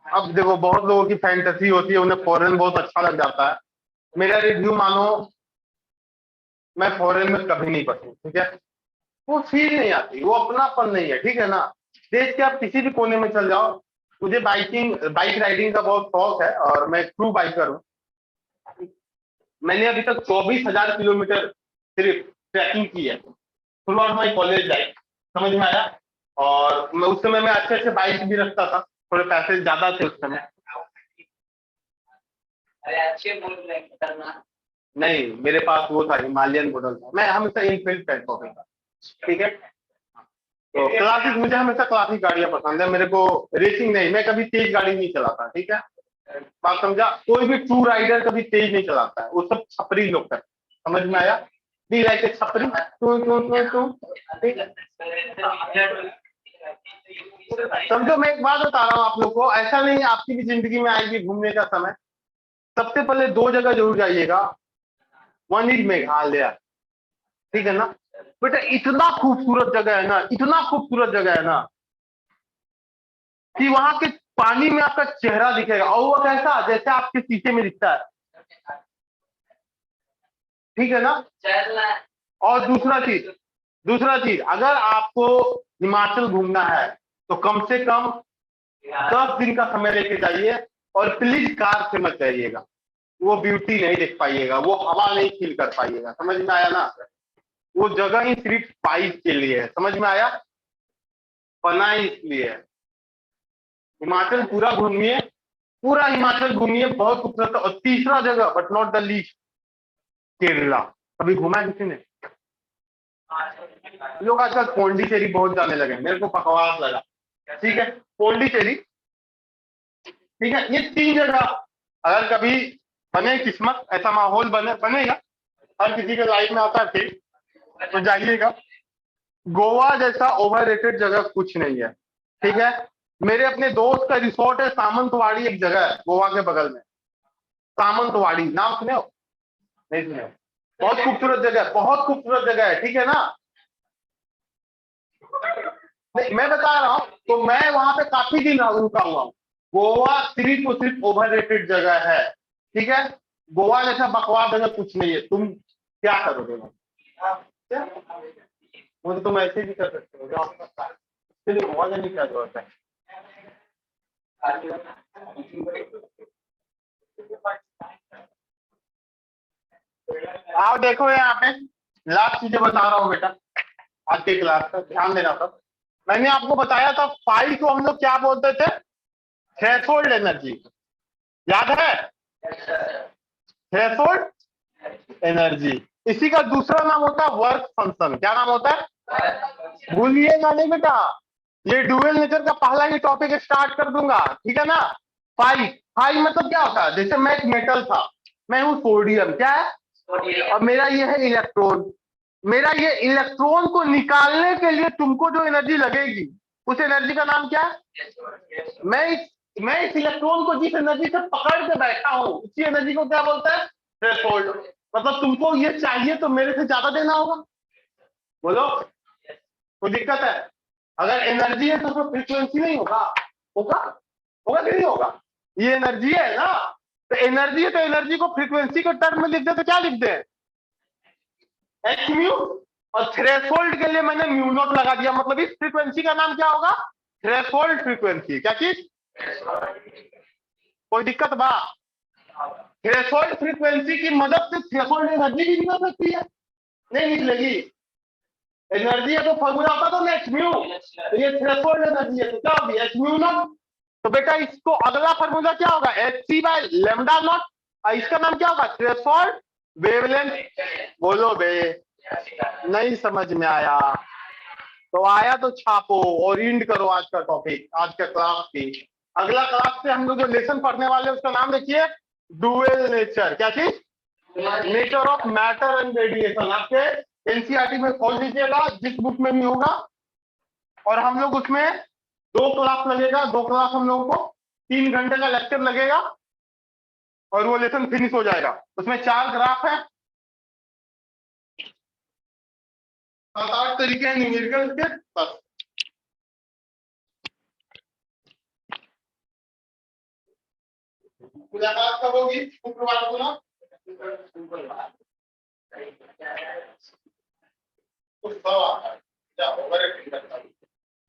अब देखो बहुत लोगों की फैंटेसी होती है, उन्हें फॉरेन बहुत अच्छा लग जाता है। मेरा रिव्यू मानो, मैं फॉरेन में कभी नहीं फंसू, ठीक है। वो फील नहीं आती, वो अपनापन नहीं है, ठीक है ना। देश के आप किसी भी कोने में चल जाओ। मुझे बाइक राइडिंग का बहुत शौक है और मैं ट्रू बाइकर हूँ। मैंने अभी तक 24,000 किलोमीटर सिर्फ ट्रैकिंग की है through out my college life, समझ में आया। और मैं उस समय में अच्छे अच्छे बाइक भी रखता था, थोड़े पैसे ज्यादा थे उस समय। अरे अच्छे बोल रहे हैं, खतरनाक। नहीं, मेरे पास वो था, हिमालयन मॉडल था। मैं हमेशा इनफील्ड पैक था, ठीक है। तो क्लासिक, मुझे हमेशा क्लासिक गाड़ियां पसंद है, मेरे को रेसिंग नहीं, मैं कभी तेज गाड़ी नहीं चलाता, ठीक है। बात समझा। कोई भी ट्रू राइडर कभी तेज नहीं चलाता है, वो सब छपरी लोग करते हैं, समझ में आया। डी लाइक छपरी तू समझो। मैं एक बात बता रहा हूँ आप लोग को, ऐसा नहीं है आपकी भी जिंदगी में आएगी घूमने का समय, सबसे पहले 2 जगह जरूर जाइएगा। वन इज मेघालय, ठीक है ना। बेटा इतना खूबसूरत जगह है ना, इतना खूबसूरत जगह है ना, कि वहां के पानी में आपका चेहरा दिखेगा, और वो कैसा, जैसे आपके शीशे में दिखता है, ठीक है ना। और दूसरा चीज अगर आपको हिमाचल घूमना है तो कम से कम 10 दिन का समय लेके जाइए, और प्लीज कार से मत जाइएगा। वो ब्यूटी नहीं देख पाइएगा, वो हवा नहीं फील कर पाइएगा, समझ में आया ना। वो जगह ही सिर्फ बाइक के लिए है, समझ में आया, बनाई इसलिए है। हिमाचल पूरा घूमिए, पूरा हिमाचल घूमिए, बहुत खूबसूरत। और तीसरा जगह but not the least, Kerala. कभी घूमा है किसी ने? लोग आजकल पौंडीचेरी बहुत जाने लगे, मेरे को बकवास लगा, ठीक है। पौंडीचेरी, ठीक है। ये 3 जगह अगर कभी बने किस्मत, ऐसा माहौल बनेगा, हर किसी के लाइफ में आता है फिर, तो जाइएगा। गोवा जैसा ओवररेटेड जगह कुछ नहीं है, ठीक है। मेरे अपने दोस्त का रिसोर्ट है सामंतवाड़ी, एक जगह है गोवा के बगल में, सामंतवाड़ी, नाम सुने हो? नहीं सुने हो? बहुत खूबसूरत जगह है, बहुत खूबसूरत जगह है, ठीक है ना। नहीं मैं बता रहा हूँ, तो मैं वहां पे काफी दिन रुका हुआ हूँ। गोवा सिर्फ और सिर्फ ओवररेटेड जगह है, ठीक है। गोवा जैसा बकवास जगह कुछ नहीं है। तुम क्या करोगे? क्या? वो तो तुम ऐसे भी कर सकते हो, जाओ, फिर गोवा जाने की क्या जरूरत है। आओ देखो यहाँ पे, लास्ट चीजें बता रहा हूँ बेटा, आज के क्लास का ध्यान देना था। मैंने आपको बताया था फाइव को हम लोग क्या बोलते थे? थ्रेशोल्ड एनर्जी, याद है? Threshold energy. इसी का दूसरा नाम होता है वर्क फंक्शन। क्या नाम होता है? भूलिएगा नहीं बेटा, ये ड्यूअल नेचर का पहला ही टॉपिक स्टार्ट कर दूंगा, ठीक है ना। फाइव, फाइव मतलब क्या होता है? जैसे मैं एक मेटल था, मैं हूं सोडियम, क्या है? और मेरा ये है इलेक्ट्रॉन। मेरा ये इलेक्ट्रॉन को निकालने के लिए तुमको जो एनर्जी लगेगी, उस एनर्जी का नाम क्या है? मैं इस इलेक्ट्रॉन को जिस एनर्जी से पकड़ के बैठा हूं, उसी एनर्जी को क्या बोलता है? थ्रेशोल्ड। मतलब तुमको ये चाहिए तो मेरे से ज्यादा देना होगा। बोलो, कोई दिक्कत है? अगर एनर्जी है तो फ्रीक्वेंसी नहीं होगा, होगा होगा कि नहीं होगा? ये एनर्जी है ना, तो एनर्जी है तो एनर्जी को फ्रीक्वेंसी के टर्म में लिख दे तो क्या लिख दे? H mu. और थ्रेशोल्ड के लिए मैंने म्यू नॉट लगा दिया, मतलब इस फ्रीक्वेंसी का नाम क्या होगा? Threshold frequency. क्या चीज? कोई दिक्कत बा? थ्रेशोल्ड फ्रीक्वेंसी की मदद से थ्रेशोल्ड एनर्जी भी निकल सकती है, नहीं निकलेगी? एनर्जी है तो फॉर्मूला होता तो एच म्यू, तो ये थ्रेशोल्ड एनर्जी है तो क्या होगी? H mu naught. तो बेटा इसको अगला फॉर्मूला क्या होगा? H C by lambda naught. और इसका नाम क्या होगा? Threshold wavelength. बोलो बे, नहीं समझ में आया तो आया तो छापो और इंड करो आज का टॉपिक, आज का क्लास की। अगला क्लास से हम लोग जो लेसन पढ़ने वाले हैं उसका नाम देखिए, डुअल नेचर। क्या चीज? Nature of matter and radiation. आपके एनसीईआरटी में खोल दीजिएगा, जिस बुक में भी होगा। और हम लोग उसमें 2 क्लास लगेगा, 2 क्लास हम लोगों को 3 घंटे का लेक्चर लगेगा और वो लेसन फिनिश हो जाएगा। उसमें 4 ग्राफ है, 7-8 तरीके हैं न्यूमेरिकल के, बस। मुलाकात कब होगी? शुक्रवार को ना?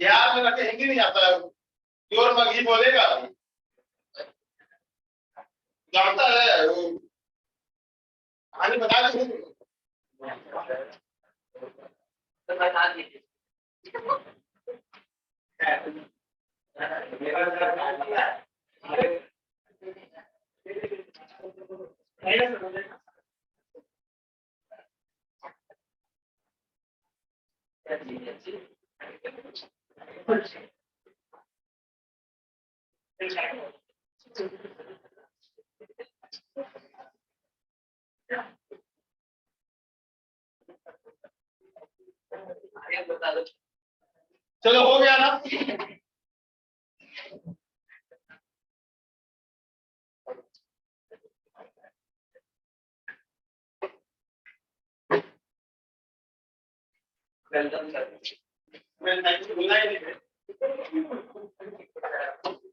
यार में रखे हिंदी नहीं आता है, जोर मगी बोलेगा, जानता है वो, कहानी बता देंगे। तो बता दीजिए। बता दो। चलो हो गया ना? Welcome sir. मैं थैंक यू बोला ही नहीं।